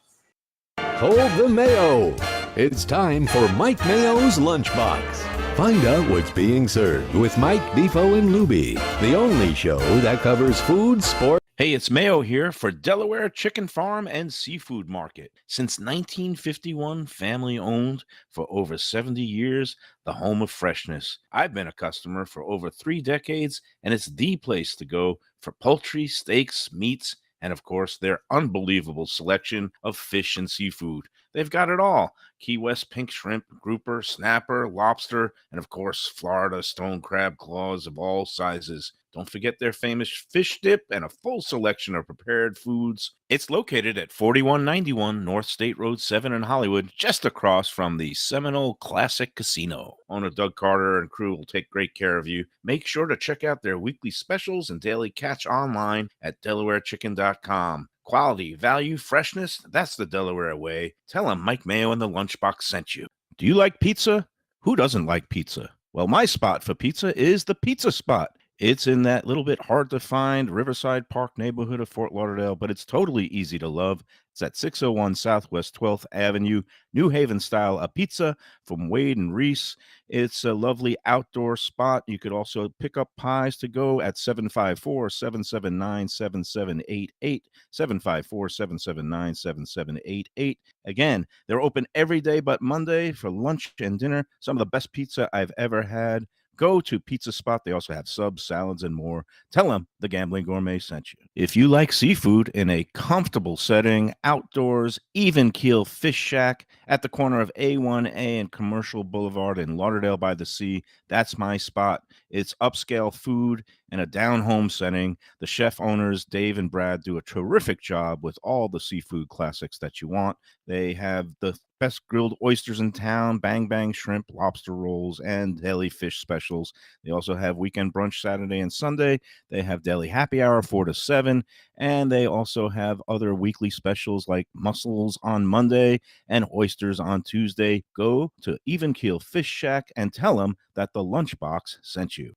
Hold the Mayo. It's time for Mike Mayo's Lunchbox. Find out what's being served with Mike, Defo and Lubie, the only show that covers food, sport. Hey, it's Mayo here for Delaware Chicken Farm and Seafood Market. Since 1951, family owned for over 70 years, the home of freshness. I've been a customer for over 3 decades, and it's the place to go for poultry, steaks, meats, and of course, their unbelievable selection of fish and seafood. They've got it all. Key West pink shrimp, grouper, snapper, lobster, and of course, Florida stone crab claws of all sizes. Don't forget their famous fish dip and a full selection of prepared foods. It's located at 4191 North State Road 7 in Hollywood, just across from the Seminole Classic Casino. Owner Doug Carter and crew will take great care of you. Make sure to check out their weekly specials and daily catch online at DelawareChicken.com. Quality, value, freshness, that's the Delaware way. Tell them Mike Mayo and the Lunchbox sent you. Do you like pizza? Who doesn't like pizza? Well, my spot for pizza is the Pizza Spot. It's in that little bit hard to find Riverside Park neighborhood of Fort Lauderdale, but it's totally easy to love. It's at 601 Southwest 12th Avenue, New Haven style, a pizza from Wade and Reese. It's a lovely outdoor spot. You could also pick up pies to go at 754-779-7788, 754-779-7788. Again, they're open every day but Monday for lunch and dinner. Some of the best pizza I've ever had. Go to Pizza Spot. They also have subs, salads, and more. Tell them the Gambling Gourmet sent you. If you like seafood in a comfortable setting, outdoors, even keel fish shack at the corner of A1A and Commercial Boulevard in Lauderdale by the Sea, that's my spot. It's upscale food in a down-home setting. The chef owners, Dave and Brad, do a terrific job with all the seafood classics that you want. They have the best grilled oysters in town, bang bang shrimp, lobster rolls, and deli fish specials. They also have weekend brunch Saturday and Sunday. They have deli happy hour 4 to 7, and they also have other weekly specials like mussels on Monday and oysters on Tuesday. Go to Even Keel Fish Shack and tell them that the Lunchbox sent you.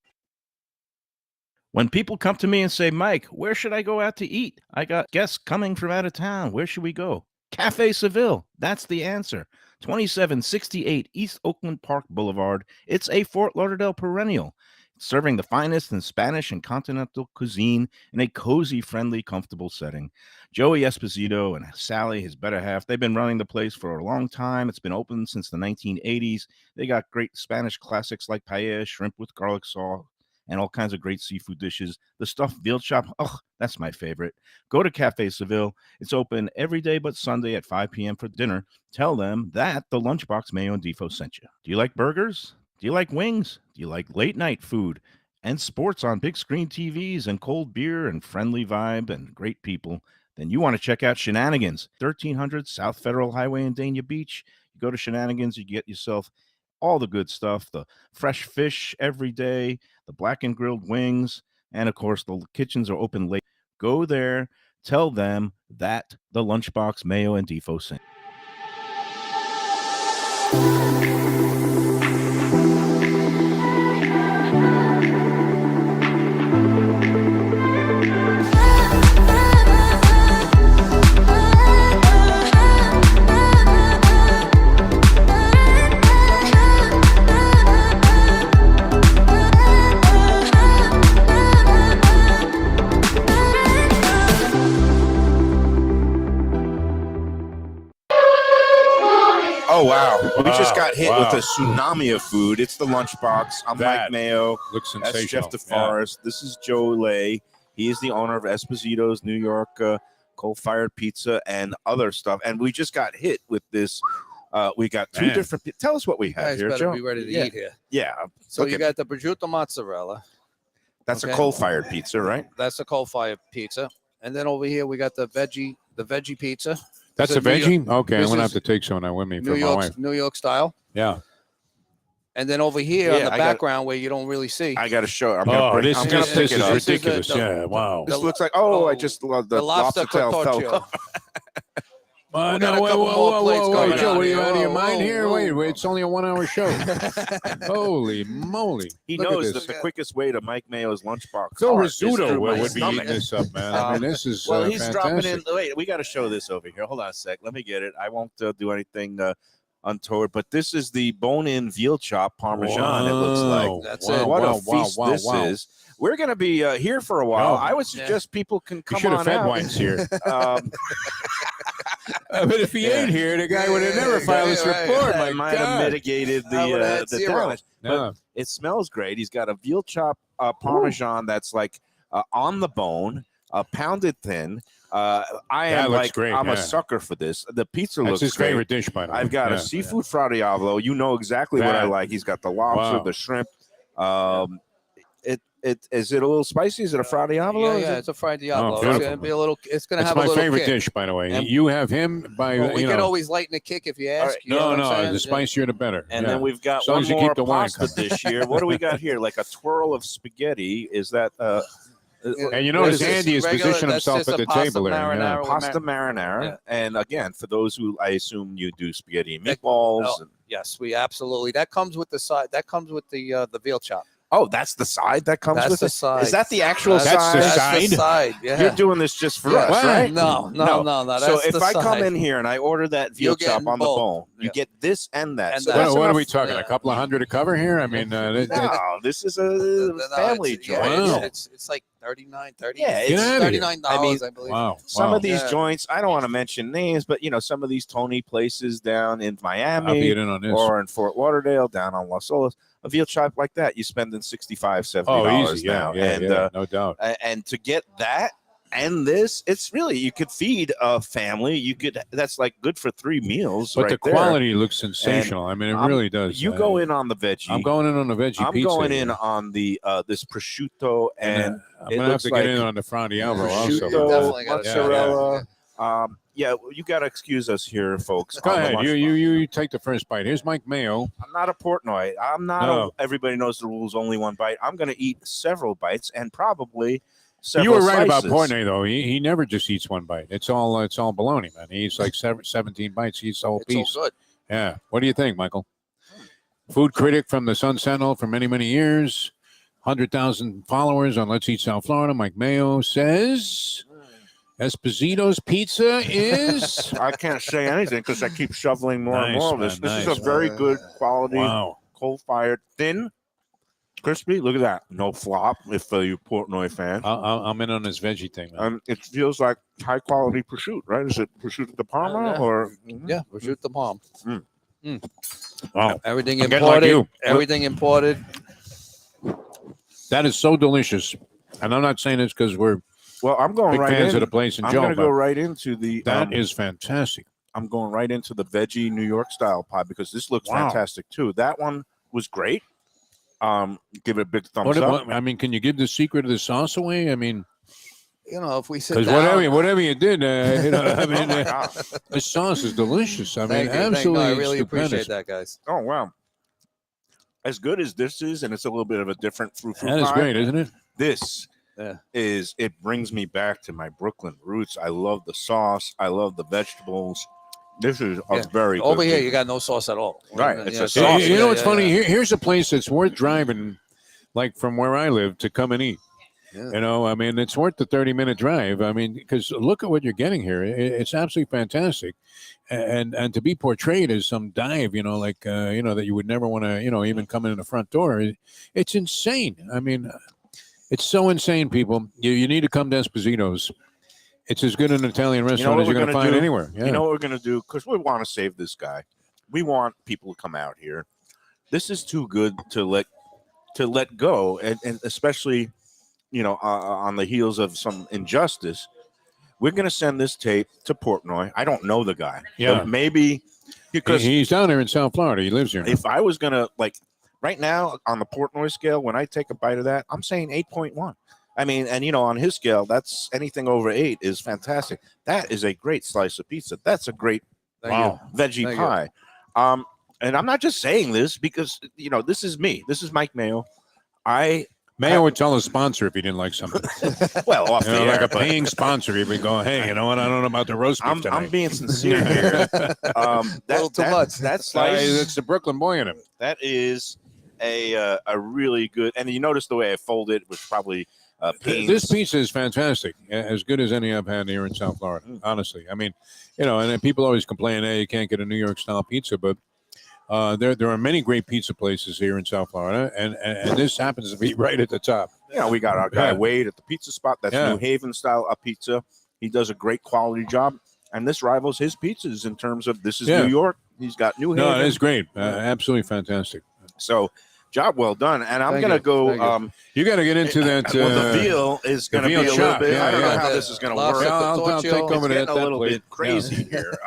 When people come to me and say, Mike, where should I go out to eat? I got guests coming from out of town. Where should we go? Cafe Seville. That's the answer. 2768 East Oakland Park Boulevard. It's a Fort Lauderdale perennial, serving the finest in Spanish and continental cuisine in a cozy, friendly, comfortable setting. Joey Esposito and Sally, his better half, they've been running the place for a long time. It's been open since the 1980s. They got great Spanish classics like paella, shrimp with garlic sauce, and all kinds of great seafood dishes. The stuffed veal chop, that's my favorite. Go to Cafe Seville. It's open every day but Sunday at 5 p.m. for dinner. Tell them that the Lunchbox Mayo and Defo sent you. Do you like burgers? Do you like wings? Do you like late night food and sports on big screen TVs and cold beer and friendly vibe and great people? Then you want to check out Shenanigans, 1300 South Federal Highway in Dania Beach. You go to Shenanigans, you get yourself all the good stuff, the fresh fish every day, the blackened grilled wings, and of course, the kitchens are open late. Go there, tell them that the Lunchbox Mayo and Defo sent. wow. We just got hit Wow. with a tsunami of food. It's the Lunchbox. I'm That Mike Mayo. Looks That's sensational. Jeff DeForest. This is Joe Lay. He is the owner of Esposito's New York coal-fired pizza and other stuff. And we just got hit with this. We got two Man. different. Tell us what we You have guys here, better Joe. be ready to yeah. eat here. Yeah. So Okay. you got the prosciutto mozzarella. That's a okay. coal-fired pizza, right? That's the coal-fired pizza. And then over here we got the veggie pizza. That's This a is New veggie? Okay, I'm this going to have is to take some of that with me for my wife. New York style. Yeah. And then over here Yeah, in the I got- background where you don't really see. I got to show. I'm Oh, gonna this I'm gonna is pick it up. This is the- ridiculous. Yeah, wow. This the- looks like. oh, I just love the the lobster tail fell. carpaccio. Oh, We got no, a wait, couple whoa, more whoa, plates whoa, whoa, coming Joe, out are you here. out of your Whoa, mind whoa, here? whoa. Wait, it's only a 1 hour show. Holy moly. He Look at knows this. that the quickest way to Mike Mayo's Lunchbox. Phil heart is Rizzuto through my would be stomach. eating this up, man. I mean, this is Well, he's dropping in. fantastic. Wait, we got to show this over here. Hold on a sec. Let me get it. I won't do anything untoward, but this is the bone-in veal chop Parmesan. It looks like. Wow. That's Wow, it. What wow, a feast wow, this wow. is. We're going to be here for a while. Oh. I would suggest people can You come should have on fed out. Wines here. Um, But if he Yeah. ain't here, the guy would have never filed this right. report. I My might have God. mitigated I would've the had zero. damage. Yeah. It smells great. He's got a veal chop Parmesan that's like on the bone, pounded thin. I That am looks like great, I'm yeah. a sucker for this. The pizza That's looks his great. favorite dish, by the way. I've got Yeah. a seafood fra diavolo. You know exactly what I That- like. He's got the lobster, Wow. the shrimp. It is it a little spicy? Is it a fra diavolo? Yeah, Is yeah, it- it's a fried diablo. it's beautiful. gonna be a little. It's gonna It's have a my little favorite kick. dish, by the way. And- You have him by, Well, we you can know. always lighten the kick if you ask. right. You know what No, I'm no, saying? the spicier the better. And Yeah. then we've got As long one as you more keep the wine pasta coming. dish here. What do we got here? Like a twirl of spaghetti. Is that And you What notice is this? Andy has Regular- positioned that's himself just at a the pasta table there. marinara Yeah. with pasta marinara? Yeah. And again, for those who I assume you do spaghetti and meatballs. Oh, yes, we absolutely. That comes with the side. That comes with the veal chop. Oh, that's the side that comes That's with the it? side. Is that the actual That's side? the That's side? the side. Yeah. You're doing this just for Yeah. us, What? right? No. That's So if the I come side. in here and I order that veal You're chop getting on the both. bone, you Yeah. get this and that. And So that. that's What are enough- we talking? Yeah. A couple of hundred to cover here? I mean, No, this is a No, family it's, joint. Wow. it's like 39, 30. Yeah, it's it's- Get outta here. $39, I mean, I believe. wow. Some wow. of these Yeah. joints, I don't want to mention names, but some of these Tony places down in I'll be Miami in on this. or in Fort Lauderdale, down on Las Olas, a veal chop like that, you spending $65, $70 Oh, easy. Yeah, now. yeah, and yeah, no doubt. and to get that and this, it's really, you could feed a family. That's like good for 3 meals. But right the there. quality looks sensational. I mean, it I'm- really does. You go in on the veggie. I'm going in on the veggie I'm pizza. going in here. on the this prosciutto and I'm it gonna have looks to get in like on the Fra Diavolo prosciutto, also. You definitely gotta try mozzarella. Yeah, you got to excuse us here, folks. Go on the ahead. lunch You take the first bite. Here's Mike Mayo. I'm not a Portnoy. I'm not. No. Everybody knows the rules. Only one bite. I'm going to eat several bites and probably You several were right about slices. Portnoy, though. He never just eats one bite. It's all baloney, man. He eats like 17 bites. He eats the whole It's all piece. good. Yeah. What do you think, Michael? Food critic from the Sun Sentinel for many, many years. 100,000 followers on Let's Eat South Florida. Mike Mayo says Esposito's pizza is. I can't say anything because I keep shoveling more and Nice, more of this. man, This nice, is a very good quality, Wow. coal-fired, thin, crispy. Look at that. No flop. If you Portnoy fan. I'm in on this veggie thing, man. It feels like high-quality prosciutto, right? Is it prosciutto de Parma Yeah. or? Yeah, prosciutto the palm. Wow. Everything I'm getting like imported. you. Everything imported. That is so delicious. And I'm not saying this because we're Well, I'm going big right fans in. of the place in I'm Joe, going to go but right into the. that is fantastic. I'm going right into the veggie New York style pie because this looks Wow. fantastic too. That one was great. Give it a big thumbs What, up. I mean, can you give the secret of the sauce away? I mean, You know, if we sit because down. whatever you did, I mean, Oh, my God. the sauce is delicious. I mean, Thank you, thank you. absolutely I really stupendous. appreciate that, guys. Oh wow! As good as this is, and it's a little bit of a different fruit That is pie, great, isn't it? This Yeah. is. It brings me back to my Brooklyn roots. I love the sauce. I love the vegetables. This is a Yeah. very Over good here, pizza. you got no sauce at all. Right, it's a Yeah, sauce. You know what's yeah, funny? yeah. Here's a place that's worth driving, like from where I live, to come and eat. Yeah. You know, I mean, it's worth the 30-minute drive. I mean, because look at what you're getting here. It's absolutely fantastic. And to be portrayed as some dive, like, that you would never want to, even come in the front door. It's insane. I mean, it's so insane, people. You need to come to Esposito's. It's as good an Italian restaurant what as you're we're going to gonna find do? anywhere. Yeah. You know what we're gonna do? Because we want to save this guy. we want people to come out here. This is too good to let go, and especially, on the heels of some injustice. We're going to send this tape to Portnoy. I don't know the guy. Yeah. But maybe because He's down there in South Florida. He lives here. if I was going to, right now on the Portnoy scale, when I take a bite of that, I'm saying 8.1. I mean, and on his scale, that's anything over 8 is fantastic. That is a great slice of pizza. That's a great veggie pie. And I'm not just saying this because, this is me. This is Mike Mayo. Mayo would tell a sponsor if he didn't like something. Well, off the air, like a paying sponsor, he would go, "Hey, you know what? I don't know about the roast beef tonight." I'm being sincere here. That's too much. That slice. That's the Brooklyn boy in him. That is a really good. And you notice the way I fold it was probably pains. This pizza is fantastic, as good as any I've had here in South Florida. Honestly, I mean, and then people always complain, "Hey, you can't get a New York style pizza," but there are many great pizza places here in South Florida, and this happens to be right at the top. We got our guy Wade at the pizza spot. That's New Haven style pizza. He does a great quality job, and this rivals his pizzas in terms of this is New York. He's got New Haven. No, it's great. Absolutely fantastic. So, job well done. And I'm going to go. You got to get into that. Well, the veal is going to be a little bit. I don't know how this is going to work. I'll take over it's that. A little bit crazy here.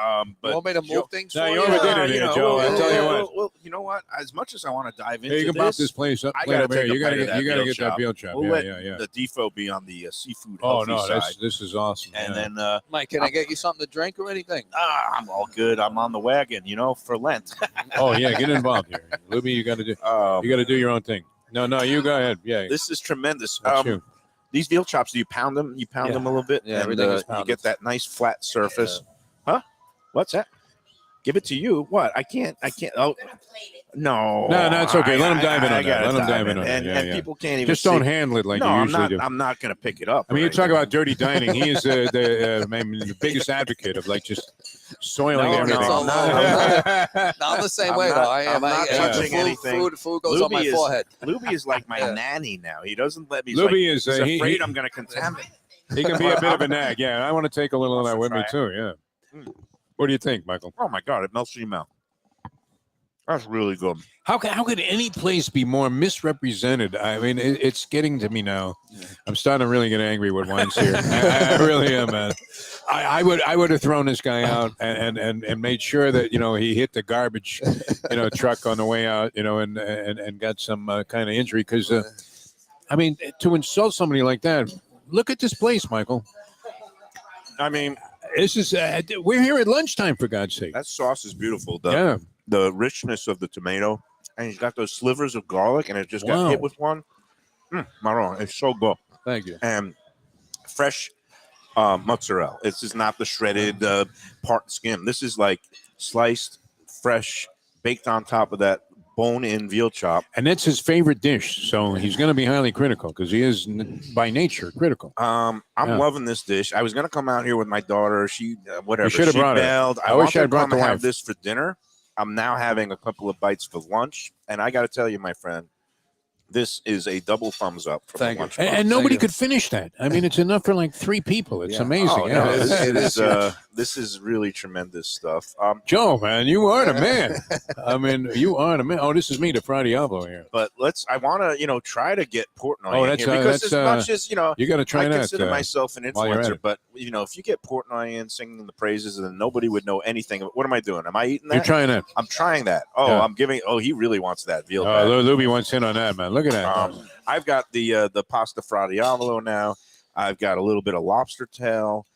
But you want me to move things? No, you overdid it, Joe. I tell you what. Well, you know what? As much as I want to dive into you can pop this place up. I got to take you got to get that veal chop. We'll let the Defo be on the seafood. Oh no, side. this is awesome. And then, Mike, can I get you something to drink or anything? I'm all good. I'm on the wagon, for Lent. Oh yeah, get involved here, Lubie. You got to do your own thing. No, you go ahead. Yeah, this is tremendous. These veal chops, do you pound them? You pound them a little bit, Yeah, and everything is pounded. you get that nice flat surface. Huh? What's that? Give it to you. What? I can't. Oh, no, it's okay. Let him dive in on that. Let him dive in on that. And people can't even just don't handle it like you usually do. I'm not going to pick it up. I mean, you talk about dirty dining. He is the biggest advocate of just soiling everything. I'm the same way though. I'm not touching anything. Food goes on my forehead. Lubie is like my nanny now. He doesn't let me. Lubie he's afraid I'm going to contaminate. He can be a bit of a nag. Yeah, I want to take a little of that with me too. Yeah. What do you think, Michael? Oh my God, it melts in your mouth. That's really good. How could any place be more misrepresented? I mean, it's getting to me now. I'm starting to really get angry with wines here. I really am, man. I would have thrown this guy out and made sure that he hit the garbage truck on the way out and got some kind of injury because I mean, to insult somebody like that. Look at this place, Michael. I mean, this is we're here at lunchtime, for God's sake. That sauce is beautiful. The richness of the tomato, and he's got those slivers of garlic, and it just got hit with one. Marron, it's so good. Thank you. And fresh mozzarella. This is not the shredded part skim. This is like sliced, fresh, baked on top of that bone-in veal chop. And that's his favorite dish, so he's going to be highly critical because he is, by nature, critical. I'm loving this dish. I was going to come out here with my daughter. She whatever. You should have brought bailed. it. I wish I had brought the wife. Have this for dinner. I'm now having a couple of bites for lunch, and I got to tell you, my friend, this is a double thumbs up for the lunch. And nobody could finish that. I mean, it's enough for like 3 people. It's amazing. Oh, no, this is really tremendous stuff. Joe, man, you are the man. I mean, you are the man. Oh, this is me, the Fra Diavolo here. But I want to, try to get Portnoy in here because as much as, you got to try I that. consider myself an influencer, but if you get Portnoy in singing the praises, then nobody would know anything. What am I doing? Am I eating that? You're trying that. I'm trying that. Oh, yeah. I'm giving. Oh, he really wants that veal. Lubie wants in on that, man. Look at that. I've got the pasta Fra Diavolo now. I've got a little bit of lobster tail.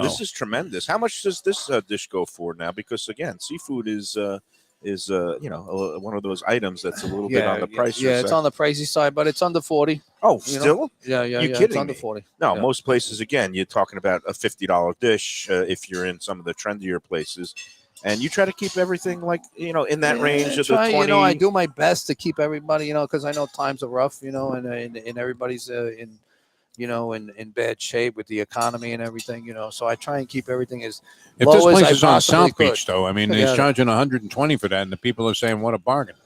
This is tremendous. How much does this dish go for now? Because again, seafood is one of those items that's a little bit on the pricey side. Yeah, it's on the pricey side, but it's under 40. Oh, still? Yeah. You're kidding it's under 40. No, most places, again, you're talking about a $50 dish if you're in some of the trendier places. And you try to keep everything in that range of the 20. I do my best to keep everybody, because I know times are rough, and everybody's in bad shape with the economy and everything, so I try and keep everything as low this place as is I on possibly South could. Beach, though. I mean, he's charging $120 for that, and the people are saying, what a bargain.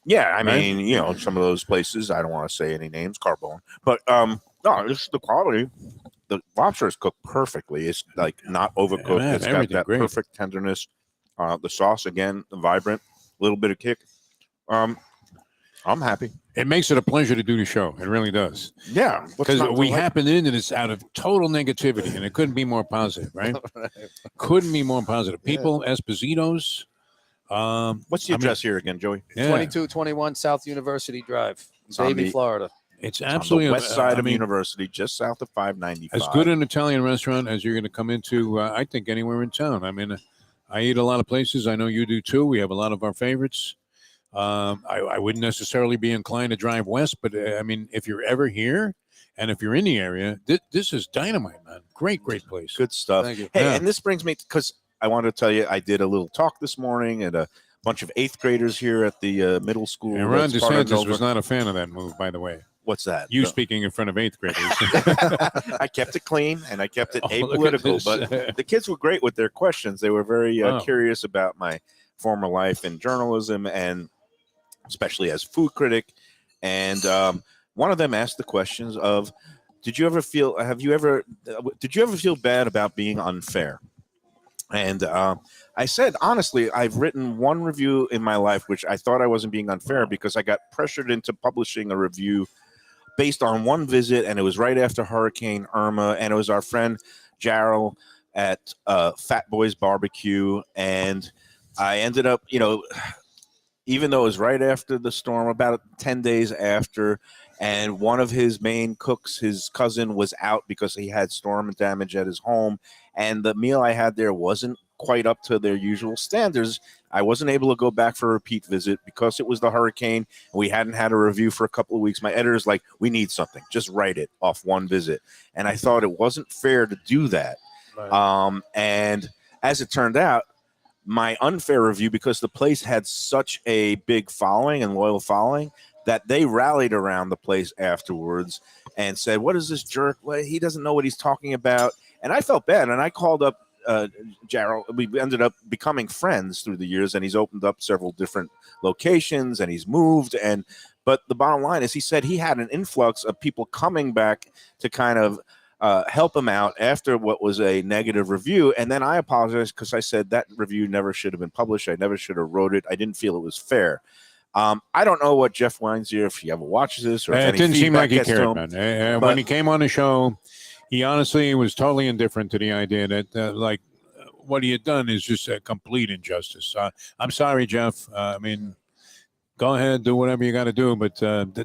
Yeah, I mean, some of those places, I don't want to say any names, Carbone, but no, this is the quality. The lobster is cooked perfectly. It's not overcooked. It's got that perfect tenderness. The sauce, again, vibrant, a little bit of kick. I'm happy. It makes it a pleasure to do the show. It really does. Yeah. Because we happened into this out of total negativity, and it couldn't be more positive, right? Couldn't be more positive. People, Espositos. What's the address here again, Joey? 2221 South University Drive, on Davie, the- Florida. It's On absolutely the west side of I mean, University, just south of 595. as good an Italian restaurant as you're going to come into, I think, anywhere in town. I mean, I eat a lot of places. I know you do too. We have a lot of our favorites. I wouldn't necessarily be inclined to drive west, but I mean, if you're ever here and if you're in the area, this is dynamite, man. Great place. Good stuff. Thank you. Hey, Yeah. and this brings me, because I wanted to tell you, I did a little talk this morning at a bunch of 8th graders here at the middle school. And Ron that's part of DeSantis was Nova. not a fan of that move, by the way. What's that? You No. speaking in front of 8th graders. I kept it clean and I kept it Oh, look at apolitical, this. but the kids were great with their questions. They were very Wow. curious about my former life in journalism and especially as food critic. And one of them asked the questions of, did you ever feel bad about being unfair? And I said, honestly, I've written one review in my life, which I thought I wasn't being unfair because I got pressured into publishing a review based on one visit, and it was right after Hurricane Irma, and it was our friend Jarrell at Fat Boys Barbecue, and I ended up, even though it was right after the storm, about 10 days after, and one of his main cooks, his cousin, was out because he had storm damage at his home, and the meal I had there wasn't quite up to their usual standards. I wasn't able to go back for a repeat visit because it was the hurricane and we hadn't had a review for a couple of weeks. My editor's like, we need something, just write it off one visit. And I thought it wasn't fair to do that. Right. And as it turned out, my unfair review, because the place had such a big following and loyal following, that they rallied around the place afterwards and said, what is this jerk? Well, he doesn't know what he's talking about. And I felt bad. And I called up Jarrell. We ended up becoming friends through the years, and he's opened up several different locations and he's moved. But the bottom line is, he said he had an influx of people coming back to kind of help him out after what was a negative review. And then I apologized because I said that review never should have been published. I never should have wrote it. I didn't feel it was fair. I don't know what Jeff Weinzier, if he ever watches this, or if It any didn't seem feedback like he gets to cared, him. man. But- When he came on the show, he honestly was totally indifferent to the idea that, what he had done is just a complete injustice. I'm sorry, Jeff. I mean, go ahead, do whatever you got to do, but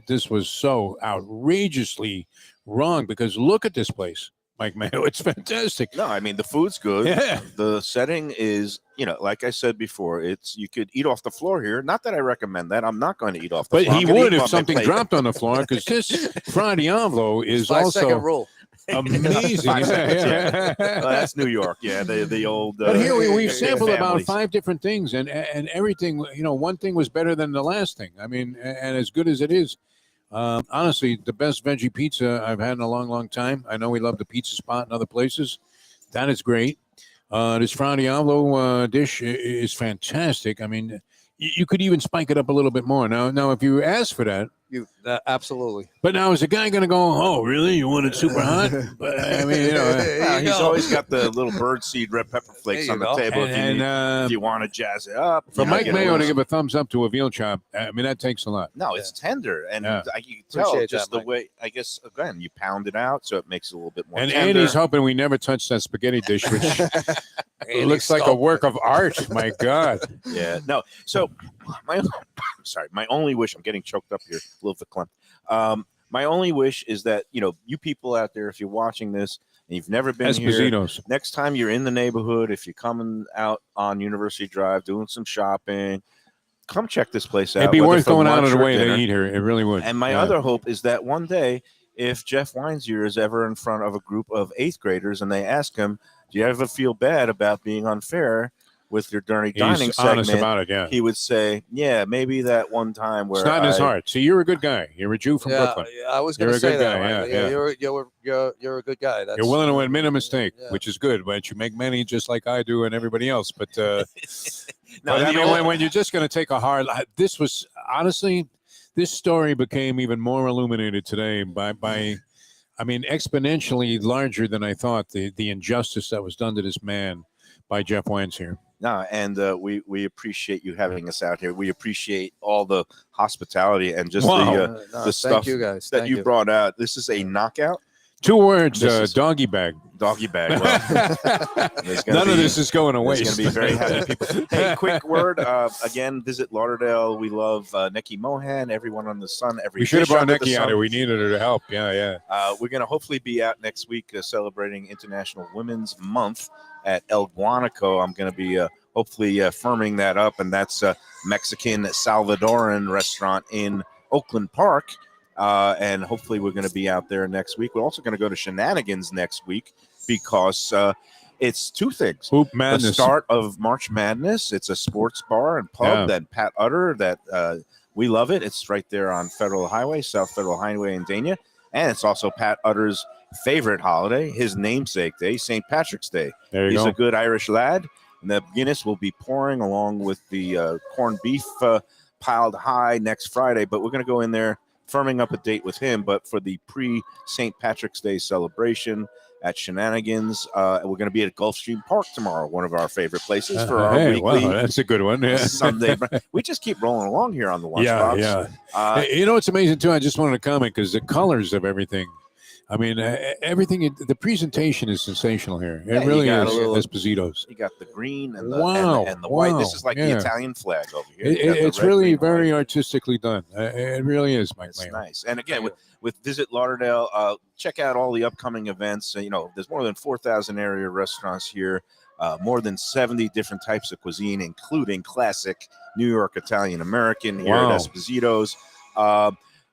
this was so outrageously wrong, because look at this place, Mike Mayo. It's fantastic. No, I mean, the food's good. Yeah. The setting is, like I said before, you could eat off the floor here. Not that I recommend that. I'm not going to eat off the But floor. he I'm gonna would eat if on my something plate. dropped on the floor, because this Fra Diavolo is 5-second also rule. amazing. 5 seconds, Yeah. Well, that's New York. Yeah, the old. But here we've big sampled about families. 5 different things, and everything. One thing was better than the last thing. I mean, and as good as it is, honestly, the best veggie pizza I've had in a long, long time. I know we love the pizza spot in other places. That is great. This Fra Diavolo dish is fantastic. I mean, you could even spike it up a little bit more. Now, if you ask for that. Absolutely. But now, is the guy going to go, oh, really? You want it super hot? But, I mean, Well, he's go. always got the little birdseed red pepper flakes There on you the go. table and if you want to jazz it up. for Mike get a Mayo to little- give a thumbs up to a veal chop, I mean, that takes a lot. No, it's tender, and Yeah. you can tell Appreciate just that, the Mike. way. I guess again, you pound it out, so it makes it a little bit more. And tender. Andy's hoping we never touch that spaghetti dish, which Andy looks like a Stolp. work of art. My God. Yeah, no. So my only wish. I'm getting choked up here, a little bit verklempt. My only wish is that you people out there, if you're watching this and you've never been here, Espositos. next time you're in the neighborhood, if you're coming out on University Drive doing some shopping, come check this place out. It'd be whether worth for going out of lunch the or way dinner. to eat here. It really would. And my Yeah. other hope is that one day, if Jeff Weinzier is ever in front of a group of 8th graders and they ask him, do you ever feel bad about being unfair with your Dirty Dining He's honest segment? about it, yeah. He would say, yeah, maybe that one time where It's not in his I- heart. See, you're a good guy. You're a Jew from Brooklyn. I was You're going a to say good that. guy, Mike. yeah. You're a good guy. That's, You're willing to admit a mistake, Yeah. which is good, but you make many just like I do and everybody else. But, No, but I the mean, old- when you're just going to take a hard, this was honestly, this story became even more illuminated today by I mean, exponentially larger than I thought. The injustice that was done to this man by Jeff Weinzier. No, and we appreciate you having us out here. We appreciate all the hospitality and just the stuff thank you guys. that Thank you brought out. This is a knockout. 2 words, This is- doggy bag. Doggy bag. Well, None of this is going to There's waste. going to be very happy people. Hey, quick word. Again, visit Lauderdale. We love Nikki Mohan, everyone on the sun. We should have dish brought under the Nikki out sun. here. We needed her to help. Yeah. We're going to hopefully be out next week celebrating International Women's Month at El Guanaco. I'm going to be hopefully firming that up, and that's a Mexican Salvadoran restaurant in Oakland Park. And hopefully we're going to be out there next week. We're also going to go to Shenanigans next week because it's 2 things. Hoop Madness. The start of March Madness. It's a sports bar and pub that Pat Utter, that we love it. It's right there on Federal Highway, South Federal Highway in Dania. And it's also Pat Utter's favorite holiday, his namesake day, St. Patrick's Day. There you He's go. a good Irish lad. And the Guinness will be pouring along with the corned beef piled high next Friday. But we're going to go in there, firming up a date with him, but for the pre-St. Patrick's Day celebration at Shenanigans. We're going to be at Gulfstream Park tomorrow, one of our favorite places for our weekly that's a good one. Yeah. Sunday. We just keep rolling along here on the Lunchbox. Yeah. Hey, you know what's amazing too? I just wanted to comment because the colors of everything. I mean, everything. The presentation is sensational here. It really got is. a little- Espositos. You got the green and the, and the Wow, white. This is like the yeah. Italian flag over here. You got the It's red, really green, white. very artistically done. It really is, Mike It's Mayo. nice. And again, with Visit Lauderdale, check out all the upcoming events. There's more than 4,000 area restaurants here, more than 70 different types of cuisine, including classic New York Italian American here Wow. at Esposito's.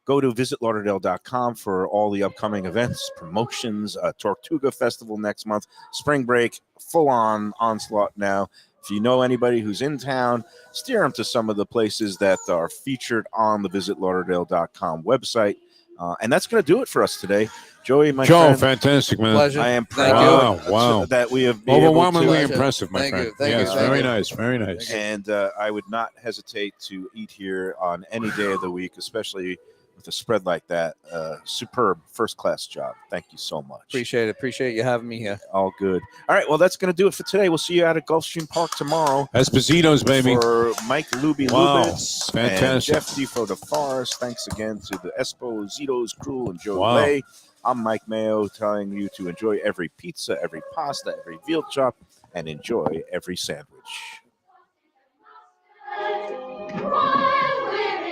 Go to visitlauderdale.com for all the upcoming events, promotions, Tortuga Festival next month, spring break, full-on onslaught now. If you know anybody who's in town, steer them to some of the places that are featured on the visitlauderdale.com website. And that's going to do it for us today. Joey, my Joe, friend, fantastic, man. Pleasure. I am Thank proud you. Wow. that we have been able Overwhelmingly to, impressive, my Thank friend. you. Thank you. Yes, Thank very you. nice. Very nice. and I would not hesitate to eat here on any day of the week, especially with a spread like that. Superb, first-class job. Thank you so much. Appreciate it. Appreciate you having me here. All good. All right, well, that's going to do it for today. We'll see you out at Gulfstream Park tomorrow. Espositos, baby. For Mike Lubie Wow, Lubitz fantastic. and Jeff Defo DeForest. Thanks again to the Esposito's crew and Joe Wow. Lay. I'm Mike Mayo, telling you to enjoy every pizza, every pasta, every veal chop, and enjoy every sandwich.